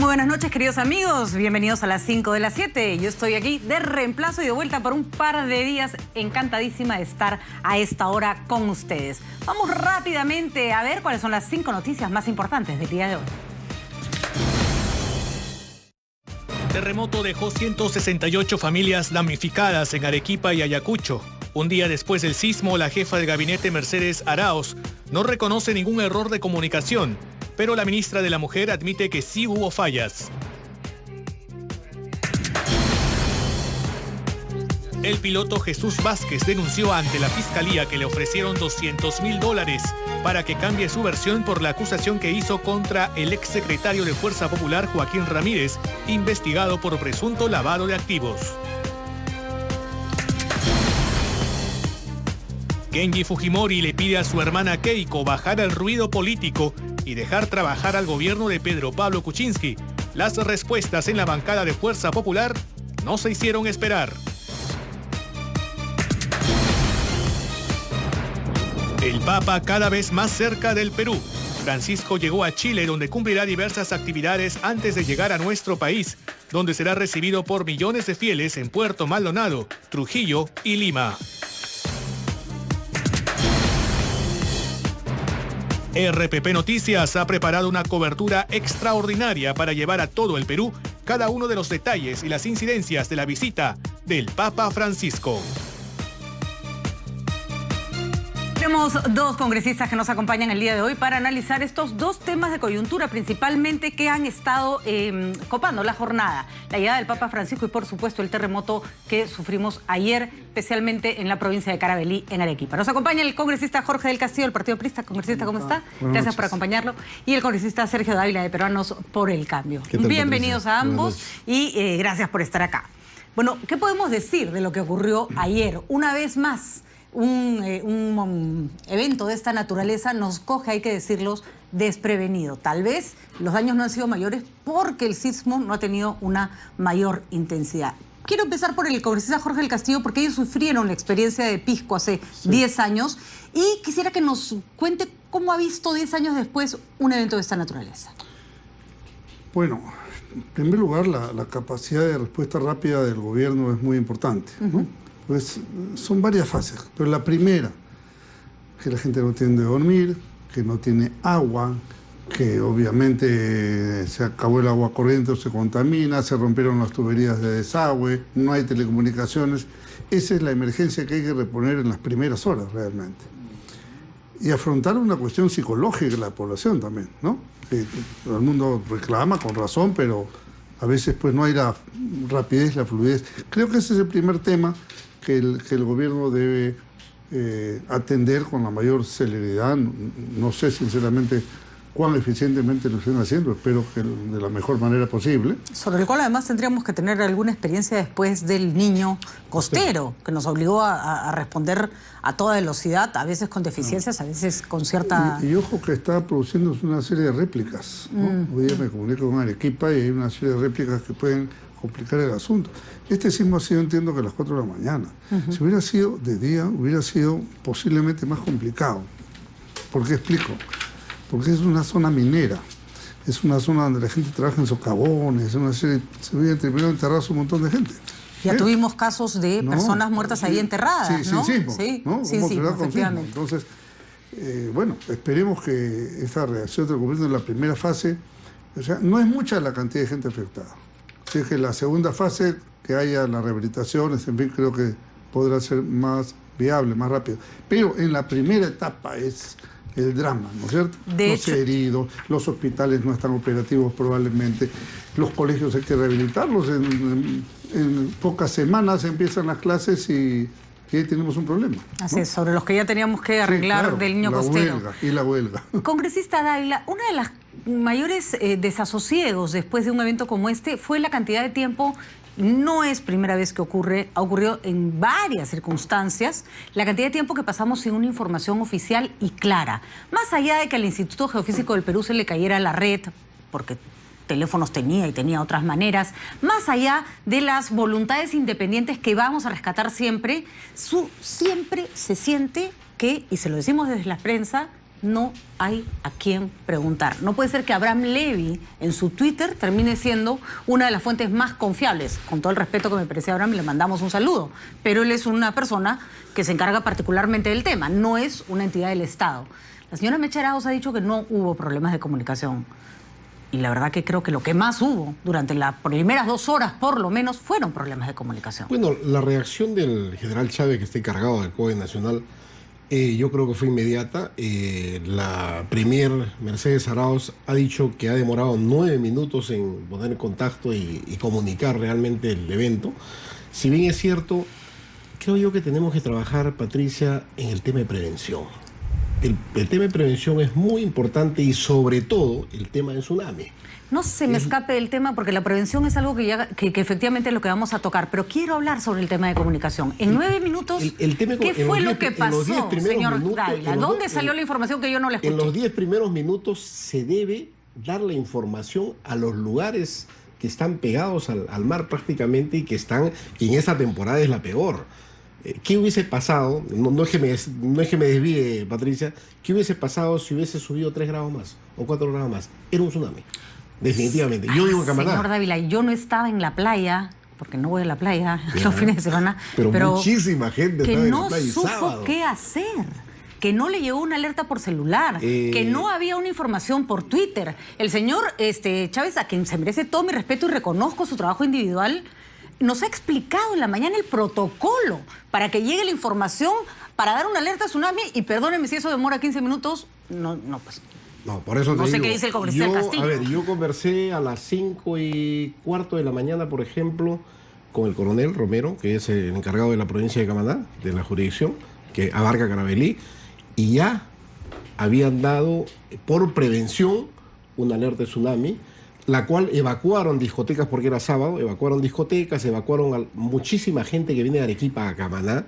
Muy buenas noches, queridos amigos. Bienvenidos a las 5 de las 7. Yo estoy aquí de reemplazo y de vuelta por un par de días. Encantadísima de estar a esta hora con ustedes. Vamos rápidamente a ver cuáles son las 5 noticias más importantes del día de hoy. Terremoto dejó 168 familias damnificadas en Arequipa y Ayacucho. Un día después del sismo, la jefa de gabinete Mercedes Arauz no reconoce ningún error de comunicación, pero la ministra de la Mujer admite que sí hubo fallas. El piloto Jesús Vázquez denunció ante la fiscalía que le ofrecieron $200.000 para que cambie su versión por la acusación que hizo contra el exsecretario de Fuerza Popular Joaquín Ramírez, investigado por presunto lavado de activos. Genji Fujimori le pide a su hermana Keiko bajar el ruido político y dejar trabajar al gobierno de Pedro Pablo Kuczynski. Las respuestas en la bancada de Fuerza Popular no se hicieron esperar. El Papa cada vez más cerca del Perú. Francisco llegó a Chile, donde cumplirá diversas actividades antes de llegar a nuestro país, donde será recibido por millones de fieles en Puerto Maldonado, Trujillo y Lima. RPP Noticias ha preparado una cobertura extraordinaria para llevar a todo el Perú cada uno de los detalles y las incidencias de la visita del Papa Francisco. Tenemos dos congresistas que nos acompañan el día de hoy para analizar estos dos temas de coyuntura, principalmente que han estado copando la jornada. La llegada del Papa Francisco y, por supuesto, el terremoto que sufrimos ayer, especialmente en la provincia de Carabalí, en Arequipa. Nos acompaña el congresista Jorge del Castillo, del Partido Aprista. Congresista, ¿cómo está? Gracias por acompañarlo. Y el congresista Sergio Dávila, de Peruanos por el Cambio. Bienvenidos a ambos y gracias por estar acá. Bueno, ¿qué podemos decir de lo que ocurrió ayer? Una vez más, un evento de esta naturaleza nos coge, hay que decirlo, desprevenido. Tal vez los daños no han sido mayores porque el sismo no ha tenido una mayor intensidad. Quiero empezar por el congresista Jorge del Castillo, porque ellos sufrieron la experiencia de Pisco hace 10 años y quisiera que nos cuente cómo ha visto 10 años después un evento de esta naturaleza. Bueno, en primer lugar, la capacidad de respuesta rápida del gobierno es muy importante, ¿no? Pues son varias fases, pero la primera, que la gente no tiene de dormir, que no tiene agua, que obviamente se acabó el agua corriente o se contamina, se rompieron las tuberías de desagüe, no hay telecomunicaciones. Esa es la emergencia que hay que reponer en las primeras horas realmente. Y afrontar una cuestión psicológica de la población también, ¿no? Que todo el mundo reclama con razón, pero a veces pues no hay la rapidez, la fluidez. Creo que ese es el primer tema que el gobierno debe atender con la mayor celeridad. No sé sinceramente cuán eficientemente lo estén haciendo, espero que de la mejor manera posible. Sobre el cual además tendríamos que tener alguna experiencia después del niño costero, que nos obligó a responder a toda velocidad, a veces con deficiencias, a veces con cierta... Y ojo que está produciendo una serie de réplicas, ¿no? Hoy día me comunico con Arequipa y hay una serie de réplicas que pueden complicar el asunto. Este sismo ha sido, entiendo, que a las 4 de la mañana. Si hubiera sido de día, hubiera sido posiblemente más complicado. ¿Por qué explico? Porque es una zona minera, es una zona donde la gente trabaja en socavones, una serie, se hubiera terminado enterrados un montón de gente. Ya tuvimos casos de personas muertas ahí enterradas, ¿no? Sí, efectivamente. Entonces, bueno, esperemos que esta reacción del gobierno en la primera fase, o sea, no es mucha la cantidad de gente afectada. Así que la segunda fase, que haya las rehabilitaciones, en fin, creo que podrá ser más viable, más rápido. Pero en la primera etapa es el drama, ¿no es cierto? Los heridos, los hospitales no están operativos probablemente, los colegios hay que rehabilitarlos, en pocas semanas empiezan las clases y ahí tenemos un problema, ¿no? Así es, sobre los que ya teníamos que arreglar, claro, del niño costero. La huelga. Congresista Dávila, una de las mayores desasosiegos después de un evento como este fue la cantidad de tiempo. No es primera vez que ocurre, ha ocurrido en varias circunstancias, la cantidad de tiempo que pasamos sin una información oficial y clara. Más allá de que al Instituto Geofísico del Perú se le cayera la red, porque teléfonos tenía y tenía otras maneras, más allá de las voluntades independientes que vamos a rescatar siempre, siempre se siente que, y se lo decimos desde la prensa, no hay a quién preguntar. No puede ser que Abraham Levy en su Twitter termine siendo una de las fuentes más confiables. Con todo el respeto que me merece Abraham, le mandamos un saludo. Pero él es una persona que se encarga particularmente del tema, no es una entidad del Estado. La señora Mecha Arauz ha dicho que no hubo problemas de comunicación. Y la verdad que creo que lo que más hubo durante las primeras 2 horas, por lo menos, fueron problemas de comunicación. Bueno, la reacción del general Chávez, que está encargado del COE Nacional, yo creo que fue inmediata. La premier Mercedes Arauz ha dicho que ha demorado 9 minutos en poner en contacto y comunicar realmente el evento. Si bien es cierto, creo yo que tenemos que trabajar, Patricia, en el tema de prevención. El tema de prevención es muy importante y sobre todo el tema del tsunami. No se me escape del tema porque la prevención es algo que efectivamente es lo que vamos a tocar, pero quiero hablar sobre el tema de comunicación. En 9 minutos, ¿qué fue lo que pasó, señor Dávila? ¿Dónde salió la información que yo no le escuché? En los 10 primeros minutos se debe dar la información a los lugares que están pegados al mar prácticamente y en esa temporada es la peor. ¿Qué hubiese pasado? No es que me desvíe, Patricia. ¿Qué hubiese pasado si hubiese subido 3 grados más o 4 grados más? Era un tsunami, definitivamente. Yo vivo en Camaná. Señor Dávila, yo no estaba en la playa, porque no voy a la playa los fines de semana. Pero muchísima gente que estaba en la no playa el supo sábado. qué hacer. Que no le llegó una alerta por celular, que no había una información por Twitter. El señor Chávez, a quien se merece todo mi respeto y reconozco su trabajo individual, nos ha explicado en la mañana el protocolo para que llegue la información para dar una alerta a tsunami, y perdónenme si eso demora 15 minutos, pues... No, por eso no te sé digo, qué dice el congresista del Castillo. A ver, yo conversé a las 5:15 de la mañana, por ejemplo, con el coronel Romero, que es el encargado de la provincia de Camaná, de la jurisdicción, que abarca Carabalí, y ya habían dado, por prevención, una alerta de tsunami, la cual evacuaron discotecas, porque era sábado, evacuaron a muchísima gente que viene de Arequipa a Camaná,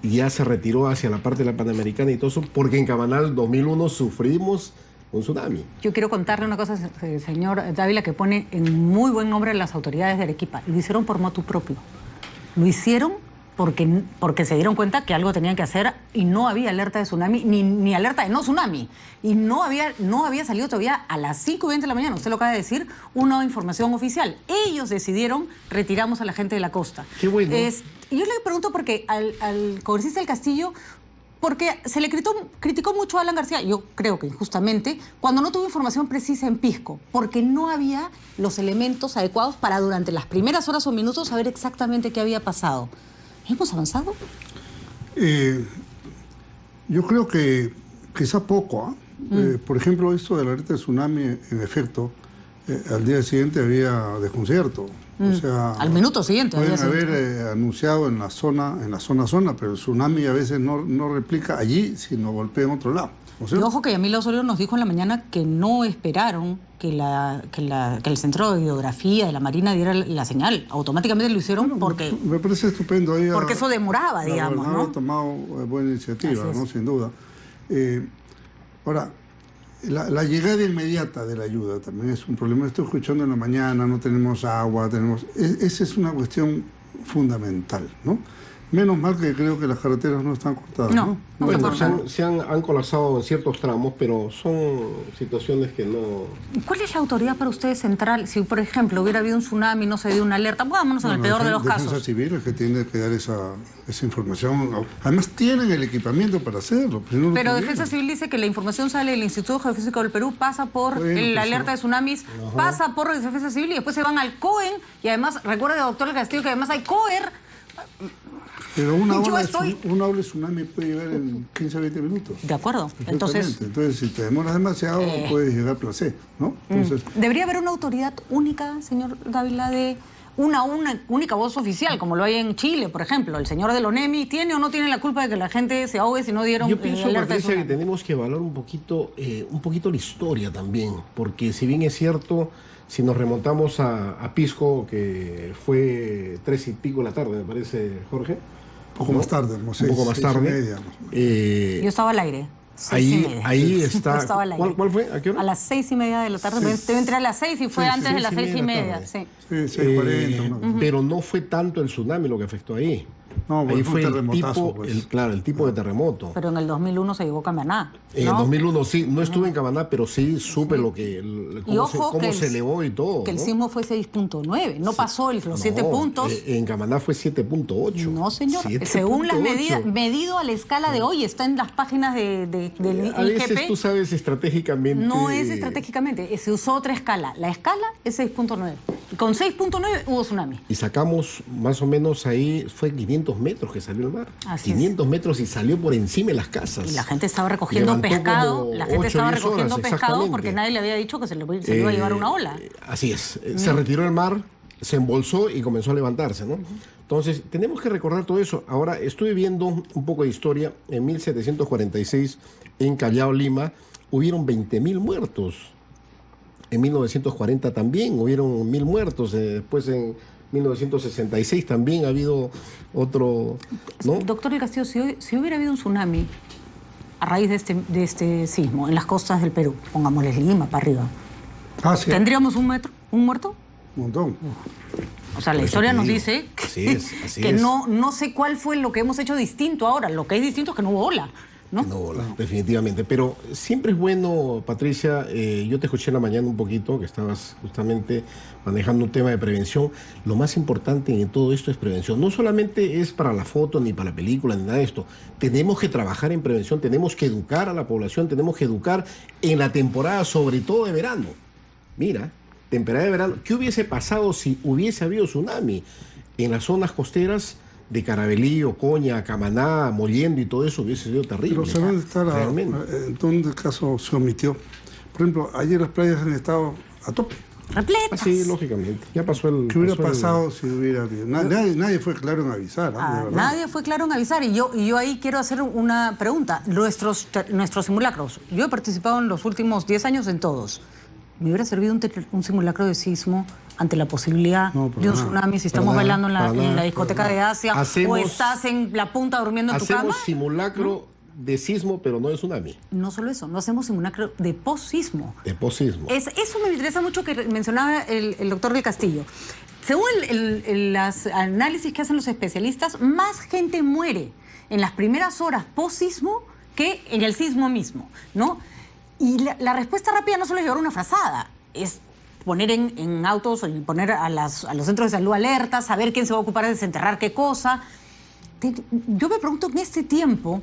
y ya se retiró hacia la parte de la Panamericana y todo eso, porque en Camaná en 2001 sufrimos un tsunami. Yo quiero contarle una cosa, señor Dávila, que pone en muy buen nombre a las autoridades de Arequipa. Lo hicieron por motu propio. Lo hicieron porque se dieron cuenta que algo tenían que hacer y no había alerta de tsunami, ni alerta de no tsunami. Y no había salido todavía a las 5:20 de la mañana, usted lo acaba de decir, una información oficial. Ellos decidieron, retiramos a la gente de la costa. Qué bueno. Yo le pregunto porque al congresista del Castillo, porque se le criticó mucho a Alan García, yo creo que injustamente, cuando no tuvo información precisa en Pisco, porque no había los elementos adecuados para durante las primeras horas o minutos saber exactamente qué había pasado. ¿Hemos avanzado? Yo creo que quizá poco. Por ejemplo, esto de la alerta de tsunami, en efecto, al día siguiente había desconcierto. O sea, al minuto siguiente. Pueden haber anunciado en la zona, pero el tsunami a veces no replica allí, sino golpea en otro lado. Y ojo que Yamila Osorio nos dijo en la mañana que no esperaron que el Centro de Hidrografía de la Marina diera la señal. Automáticamente lo hicieron porque... Me parece estupendo. Porque eso demoraba, digamos, ¿no? Ha tomado buena iniciativa, ¿no? Sin duda. Ahora, la llegada inmediata de la ayuda también es un problema. Estoy escuchando en la mañana, no tenemos agua, esa es una cuestión fundamental, ¿no? Menos mal que creo que las carreteras no están cortadas. No, bueno, han colapsado en ciertos tramos, pero son situaciones que no... ¿Cuál es la autoridad para ustedes central? Si, por ejemplo, hubiera habido un tsunami, no se dio una alerta, vámonos en el peor de los casos. Defensa Civil es que tiene que dar esa información. Además, tienen el equipamiento para hacerlo. Pero Defensa Civil dice que la información sale del Instituto Geofísico del Perú, pasa por la alerta de tsunamis, pasa por Defensa Civil y después se van al COEN. Y además, recuerde, doctor Castillo, que además hay COER. Pero una ola de tsunami puede llegar en 15 a 20 minutos. De acuerdo. Entonces, si te demoras demasiado, puedes llegar a placer, ¿no? Entonces, ¿debería haber una autoridad única, señor Dávila, de una única voz oficial, como lo hay en Chile, por ejemplo? ¿El señor del ONEMI tiene o no tiene la culpa de que la gente se ahogue si no dieron Yo pienso, alerta de Patricia, tsunami? que tenemos que evaluar un poquito la historia también, porque si bien es cierto, si nos remontamos a Pisco, que fue 3 y pico de la tarde, me parece, Jorge. un poco más tarde, un poco más tarde. Yo estaba al aire. Ahí está. Estaba al aire. ¿Cuál fue? ¿A qué hora? A las 6:30 de la tarde. Debe entrar a las 6 y fue antes de las 6:30. Sí. 6:40. Pero no fue tanto el tsunami lo que afectó ahí. No, Ahí bueno, fue un el terremotazo, tipo, pues. claro, el tipo de terremoto. Pero en el 2001 se llegó a Camaná, En ¿no? el 2001 sí, no estuve en Camaná, pero sí supe lo que, Y ojo cómo que se elevó y todo. que el ¿no? sismo fue 6.9, no pasó los 7 No, puntos. En Camaná fue 7.8. No, señor. 7.8. Según las medidas, medido a la escala de hoy, está en las páginas del A veces IGP. tú sabes estratégicamente. No es estratégicamente, se usó otra escala. La escala es 6.9. Y con 6.9 hubo tsunami. Y sacamos más o menos ahí, fue 500 metros que salió el mar. Así es. 500 metros y salió por encima de las casas. Y la gente estaba recogiendo Levantó pescado. como La gente 8 o estaba 10 recogiendo horas, pescado porque exactamente. nadie le había dicho que se le iba a llevar una ola. Así es. Se retiró el mar, se embolsó y comenzó a levantarse, ¿no? Entonces, tenemos que recordar todo eso. Ahora, estuve viendo un poco de historia. En 1746, en Callao, Lima, hubieron 20.000 muertos. En 1940 también hubieron 1.000 muertos. Después, en 1966 también ha habido otro, ¿no? Doctor del Castillo, si hubiera habido un tsunami a raíz de este sismo en las costas del Perú, pongámosles Lima para arriba, Ah, sí. ¿tendríamos un muerto? Un montón. O sea, la Por eso historia te nos digo. dice Así que es. no sé cuál fue lo que hemos hecho distinto ahora. Lo que es distinto es que no hubo ola, ¿no? No, definitivamente. Pero siempre es bueno, Patricia, yo te escuché en la mañana un poquito, que estabas justamente manejando un tema de prevención. Lo más importante en todo esto es prevención. No solamente es para la foto, ni para la película, ni nada de esto. Tenemos que trabajar en prevención, tenemos que educar a la población, tenemos que educar en la temporada, sobre todo de verano. Mira, temporada de verano, ¿qué hubiese pasado si hubiese habido tsunami en las zonas costeras de Caravelí, Ocoña, Camaná, Mollendo y todo eso? Hubiese sido terrible. Pero ¿sabes dónde está realmente. en dónde el caso se omitió? Por ejemplo, ayer las playas han estado a tope. Repletas. Sí, lógicamente. Ya pasó el... ¿Qué hubiera pasó el- pasado si hubiera habido? Nadie fue claro en avisar, de verdad. Nadie fue claro en avisar y yo ahí quiero hacer una pregunta. Nuestros simulacros, yo he participado en los últimos 10 años en todos. ¿Me hubiera servido un simulacro de sismo ante la posibilidad No, para de un nada. tsunami si Para estamos nada, bailando en para la nada, discoteca para de Asia o Hacemos- estás en la punta durmiendo en tu cama? Hacemos simulacro de sismo, pero no de tsunami, No solo eso, no hacemos simulacro de post-sismo. de posismo. Eso me interesa mucho que mencionaba el doctor del Castillo. Según los análisis que hacen los especialistas, más gente muere en las primeras horas post-sismo que en el sismo mismo, ¿no? Y la respuesta rápida no solo es llevar una frazada, es poner en autos y poner a los centros de salud alerta, saber quién se va a ocupar de desenterrar qué cosa. Yo me pregunto en este tiempo,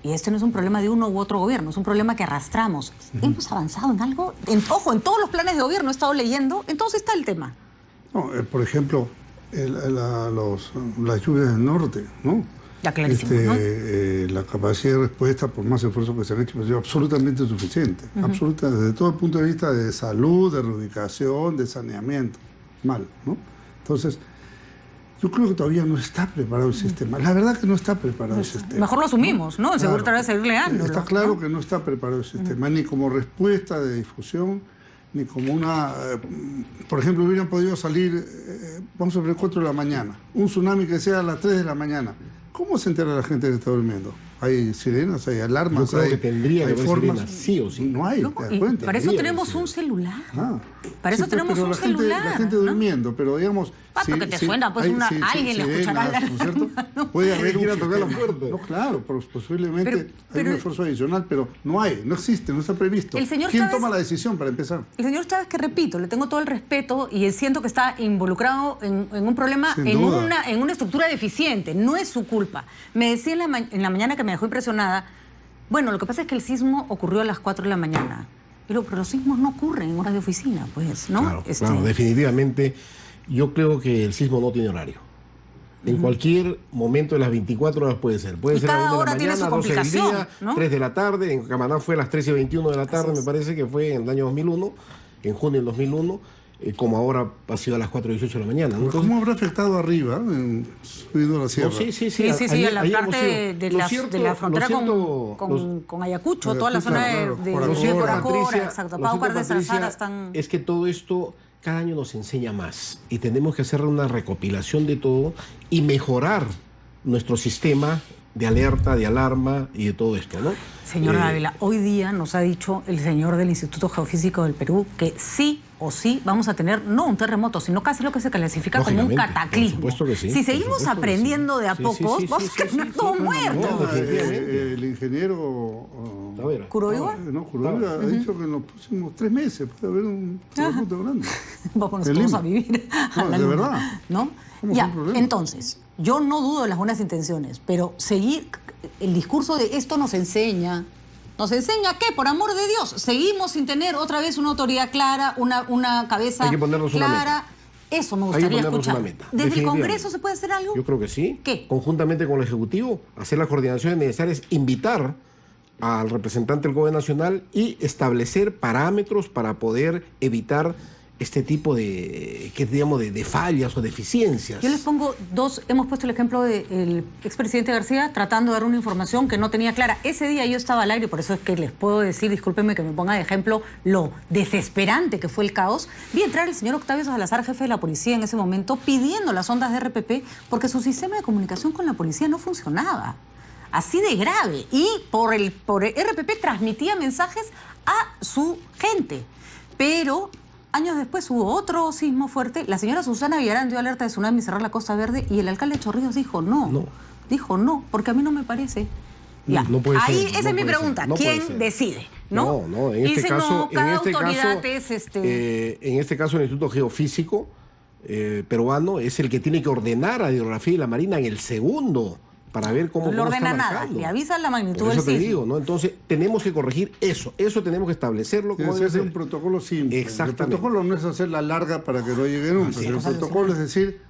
y este no es un problema de uno u otro gobierno, es un problema que arrastramos. ¿Hemos avanzado en algo? Ojo, en todos los planes de gobierno he estado leyendo, entonces está el tema. No, por ejemplo, las lluvias del norte, ¿no? Ya clarísimo, ¿no? La capacidad de respuesta, por más esfuerzos que se han hecho, ha sido absolutamente suficiente. Absoluta, desde todo el punto de vista de salud, de reubicación, de saneamiento. Mal, ¿no? Entonces, yo creo que todavía no está preparado el sistema. La verdad que no está preparado el sistema. Mejor lo asumimos, ¿no? Seguro Claro. tratará de seguir leándolo. Está claro ¿no? que no está preparado el sistema, ni como respuesta de difusión, ni como una... por ejemplo, hubieran podido salir, vamos a ver, 4 de la mañana, un tsunami que sea a las 3 de la mañana. ¿Cómo se entera la gente que está durmiendo? ¿Hay sirenas, hay alarmas? Yo creo hay, que tendría que hay haber formas? sirenas, sí o sí. No hay, No, ¿te das y cuenta? para eso Tendría tenemos que un ser. celular. Ah. Para eso Sí, tenemos pero un la celular. gente ¿no? durmiendo, pero digamos... Porque te suena, pues alguien le escuchará sirenas, la ¿no es cierto? alarma. Puede haber Ir a un tocar la sistema. puerta. No, claro, posiblemente hay pero- un esfuerzo adicional, pero no hay, no existe, no está previsto. El señor ¿Quién Chávez- toma la decisión para empezar? El señor Chávez, que repito, le tengo todo el respeto y siento que está involucrado en un problema, Sin en duda. una estructura deficiente. No es su culpa. Me decía en la mañana que me dejó impresionada, bueno, lo que pasa es que el sismo ocurrió a las 4 de la mañana. Pero los sismos no ocurren en horas de oficina, pues, ¿no? Claro, claro, definitivamente. Yo creo que el sismo no tiene horario. En cualquier momento de las 24 horas puede ser. Puede Y ser a cada 1 de la hora tiene mañana, su 12 del día, complicación, ¿no? 3 de la tarde. En Camaná fue a las 13:21 de la tarde, me parece que fue en el año 2001, en junio del 2001, como ahora ha sido a las 4:18 de la mañana, ¿no? Entonces, ¿Cómo habrá afectado arriba, subiendo la sierra? no, sí, Sí, a la ayer parte hemos ido. de Lo la cierto- frontera lo cierto- con Ayacucho, toda la Ayacucho, zona claro, de Coracora. Lo cierto, Coracora, Patricia, exacto, lo Pau cierto, Cuardes Patricia, Zarzara están... es que todo esto cada año nos enseña más y tenemos que hacer una recopilación de todo y mejorar nuestro sistema de alerta, de alarma y de todo esto, ¿no? Señor Ávila, hoy día nos ha dicho el señor del Instituto Geofísico del Perú que sí o sí vamos a tener, no un terremoto, sino casi lo que se clasifica como un cataclismo. Por supuesto que sí, si seguimos aprendiendo de a pocos, vamos a terminar todos muertos. El ingeniero ¿Kuroiwa? Kuroiwa ha dicho que en los próximos 3 meses puede haber un terremoto grande. Vamos todos a vivir. No, de verdad. ¿No? Ya, entonces, yo no dudo de las buenas intenciones, pero seguir el discurso de esto nos enseña qué, por amor de Dios, seguimos sin tener otra vez una autoridad clara, una cabeza clara. Eso me gustaría escuchar. ¿Desde el Congreso se puede hacer algo? Yo creo que sí. ¿Qué? Conjuntamente con el Ejecutivo, hacer las coordinaciones necesarias, invitar al representante del Gobierno Nacional y establecer parámetros para poder evitar este tipo de fallas o deficiencias. Yo les pongo dos. Hemos puesto el ejemplo del expresidente García tratando de dar una información que no tenía clara. Ese día yo estaba al aire, por eso es que les puedo decir, discúlpenme que me ponga de ejemplo lo desesperante que fue el caos. Vi entrar el señor Octavio Salazar, jefe de la policía en ese momento, pidiendo las ondas de RPP porque su sistema de comunicación con la policía no funcionaba. Así de grave. Y por RPP transmitía mensajes a su gente. Pero años después hubo otro sismo fuerte. La señora Susana Villarán dio alerta de tsunami, cerrar la Costa Verde, y el alcalde de Chorrillos dijo no. Dijo no, porque a mí no me parece. Ya. No puede ser, ahí esa es mi pregunta. ¿Quién decide? No, en este caso, cada autoridad es en este caso el Instituto Geofísico peruano es el que tiene que ordenar a Hidrografía y la Marina en el segundo para ver cómo no ordena nada, le avisa la magnitud del sismo. Eso te digo, ¿no? Entonces tenemos que corregir eso tenemos que establecerlo. Tiene que ser un protocolo simple. Exactamente. El protocolo no es hacer la larga para que no llegue nunca. El protocolo es decir,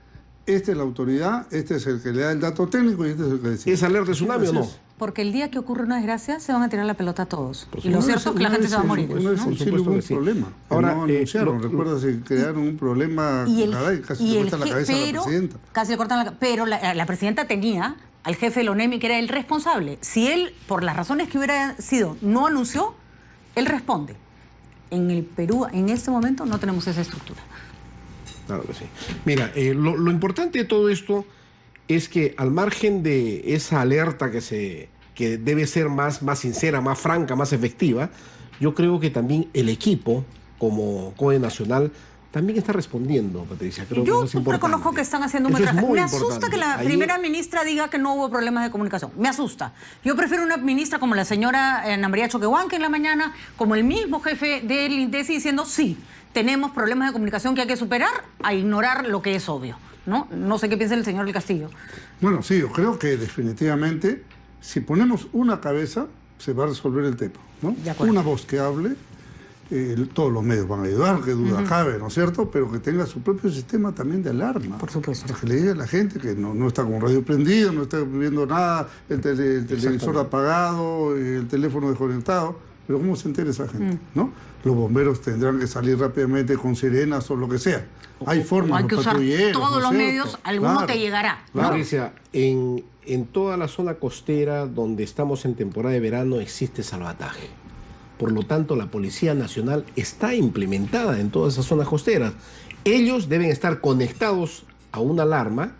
esta es la autoridad, este es el que le da el dato técnico y este es el que decide. ¿Es alerta de tsunami o no? Porque el día que ocurre una desgracia se van a tirar la pelota a todos. Y lo cierto es que la gente se va a morir. No es un problema. Ahora no anunciaron, recuerda, si crearon un problema, casi le cortan la cabeza a la presidenta. Casi le cortan la cabeza. Pero la presidenta tenía al jefe del ONEMI, que era el responsable. Si él, por las razones que hubiera sido, no anunció, él responde. En el Perú, en este momento, no tenemos esa estructura. Claro que sí. Mira, lo importante de todo esto es que al margen de esa alerta que debe ser más sincera, más franca, más efectiva, yo creo que también el equipo, como COE Nacional, también está respondiendo, Patricia. Creo yo que reconozco que están haciendo un buen trabajo. Me asusta que la primera ministra diga que no hubo problemas de comunicación. Me asusta. Yo prefiero una ministra como la señora Ana María Choquehuanca en la mañana, como el mismo jefe del INDECI diciendo sí, tenemos problemas de comunicación que hay que superar, a ignorar lo que es obvio. No sé qué piensa el señor del Castillo. Bueno, sí, yo creo que definitivamente si ponemos una cabeza se va a resolver el tema, ¿no? Una voz que hable. Todos los medios van a ayudar, que duda cabe, ¿no es cierto? Pero que tenga su propio sistema también de alarma. Por supuesto. Para que le diga a la gente que no está con radio prendido, no está viendo nada, el televisor apagado, el teléfono desconectado. Pero ¿cómo se entera esa gente? ¿No? Los bomberos tendrán que salir rápidamente con sirenas o lo que sea. Hay formas, hay que usar todos los medios, alguno te llegará. Claro. Patricia, en toda la zona costera donde estamos en temporada de verano existe salvataje. Por lo tanto, la Policía Nacional está implementada en todas esas zonas costeras. Ellos deben estar conectados a una alarma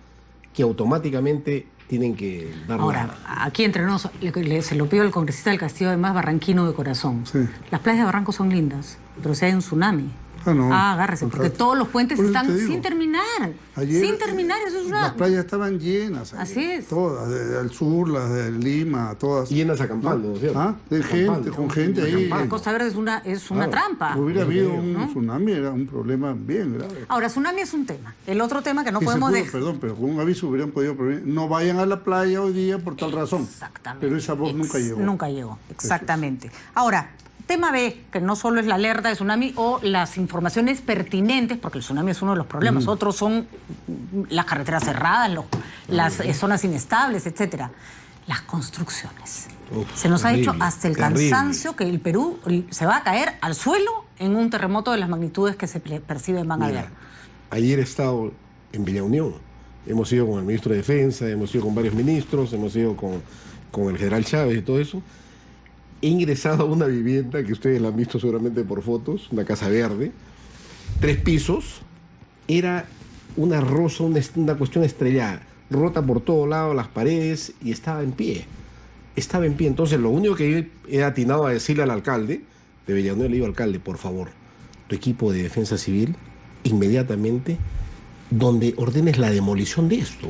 que automáticamente tienen que dar. Ahora, aquí entre nosotros, se lo pido al congresista del Castillo, además barranquino de corazón. Sí. Las playas de Barranco son lindas, pero si hay un tsunami... agárrese, porque todos los puentes están sin terminar. Ayer, sin terminar, eso es una... Las playas estaban llenas. Así es. Todas, del sur, las de Lima, todas. Llenas acampando, ¿no es cierto? De gente, con gente ahí. La Costa Verde es una trampa. Hubiera habido un tsunami, era un problema bien grave. Ahora, tsunami es un tema. El otro tema que no podemos dejar... Perdón, pero con un aviso hubieran podido prevenir. No vayan a la playa hoy día por tal razón. Exactamente. Pero esa voz nunca llegó. Nunca llegó, exactamente. Ahora... Tema B, que no solo es la alerta de tsunami o las informaciones pertinentes, porque el tsunami es uno de los problemas, otros son las carreteras cerradas, las zonas inestables, etcétera. Las construcciones. Se nos ha dicho hasta el cansancio que el Perú se va a caer al suelo en un terremoto de las magnitudes que se perciben van a haber. Ayer he estado en Villa Unión. Hemos ido con el ministro de Defensa, hemos ido con varios ministros, hemos ido con el general Chávez y todo eso. He ingresado a una vivienda que ustedes la han visto seguramente por fotos, una casa verde, 3 pisos, era una rosa, una cuestión estrellada, rota por todos lados las paredes y estaba en pie. Estaba en pie. Entonces lo único que he atinado a decirle al alcalde de Villanueva, le digo, alcalde, por favor, tu equipo de defensa civil inmediatamente donde ordenes la demolición de esto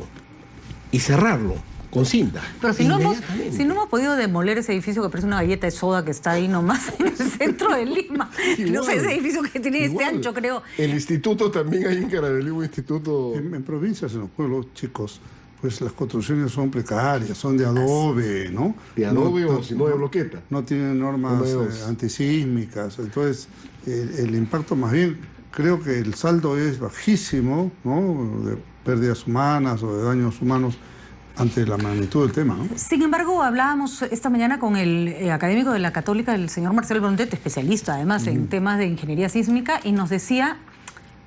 y cerrarlo con cinta. Pero si no hemos podido demoler ese edificio que parece una galleta de soda que está ahí nomás en el centro de Lima. Igual, no sé, ese edificio que tiene este ancho, creo. El instituto también hay en Carabalí, un instituto... En provincias, en los pueblos chicos, pues las construcciones son precarias, son de adobe, ¿no? De adobe o si no de bloqueta. No tienen normas antisísmicas. Entonces, el impacto más bien, creo que el saldo es bajísimo, ¿no? De pérdidas humanas o de daños humanos ante la magnitud del tema, ¿no? Sin embargo, hablábamos esta mañana con el académico de la Católica, el señor Marcel Brondet, especialista además en temas de ingeniería sísmica, y nos decía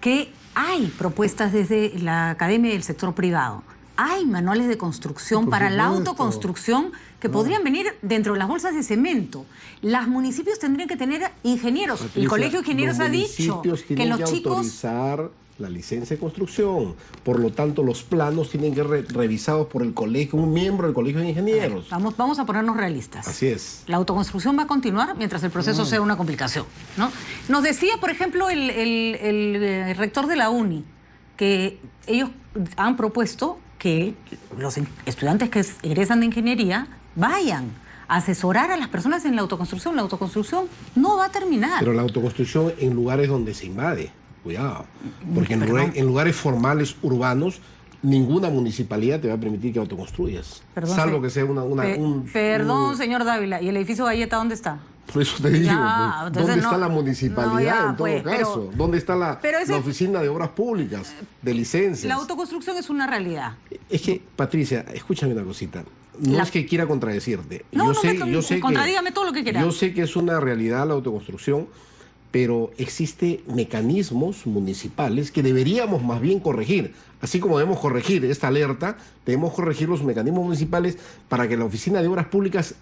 que hay propuestas desde la academia y el sector privado. Hay manuales de construcción para la autoconstrucción que podrían venir dentro de las bolsas de cemento. Los municipios tendrían que tener ingenieros. Patricia, el Colegio de Ingenieros ha dicho que los chicos... autorizar la licencia de construcción. Por lo tanto, los planos tienen que ser revisados por el colegio, un miembro del Colegio de Ingenieros. Ver, vamos a ponernos realistas. Así es. La autoconstrucción va a continuar mientras el proceso sea una complicación, ¿no? Nos decía, por ejemplo, el rector de la UNI, que ellos han propuesto que los estudiantes que egresan de ingeniería vayan a asesorar a las personas en la autoconstrucción. La autoconstrucción no va a terminar. Pero la autoconstrucción en lugares donde se invade. Cuidado, porque en lugares formales urbanos ninguna municipalidad te va a permitir que autoconstruyas, salvo que sea Perdón, señor Dávila, ¿y el edificio Galleta dónde está? Por eso te digo, pues, ¿dónde está la municipalidad en todo caso? ¿Dónde está la oficina de obras públicas, de licencias? La autoconstrucción es una realidad. Es que, Patricia, escúchame una cosita. No es que quiera contradecirte. Contradígame todo lo que quiera. Yo sé que es una realidad la autoconstrucción, pero existen mecanismos municipales que deberíamos más bien corregir. Así como debemos corregir esta alerta, debemos corregir los mecanismos municipales para que la Oficina de Obras Públicas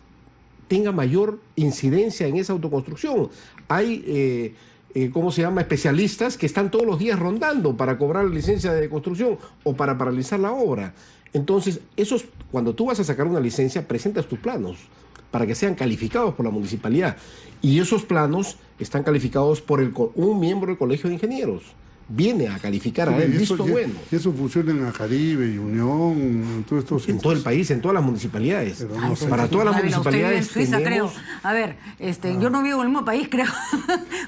tenga mayor incidencia en esa autoconstrucción. Hay, especialistas que están todos los días rondando para cobrar la licencia de construcción o para paralizar la obra. Entonces, cuando tú vas a sacar una licencia, presentas tus planos para que sean calificados por la municipalidad. Y esos planos están calificados por un miembro del Colegio de Ingenieros. Viene a calificar a él, visto bueno. Y eso funciona en Acaribe y Unión, en todos estos sitios. En todo el país, en todas las municipalidades. Para todas las municipalidades. Usted vive en Suiza, creo. A ver, yo no vivo en el mismo país, creo.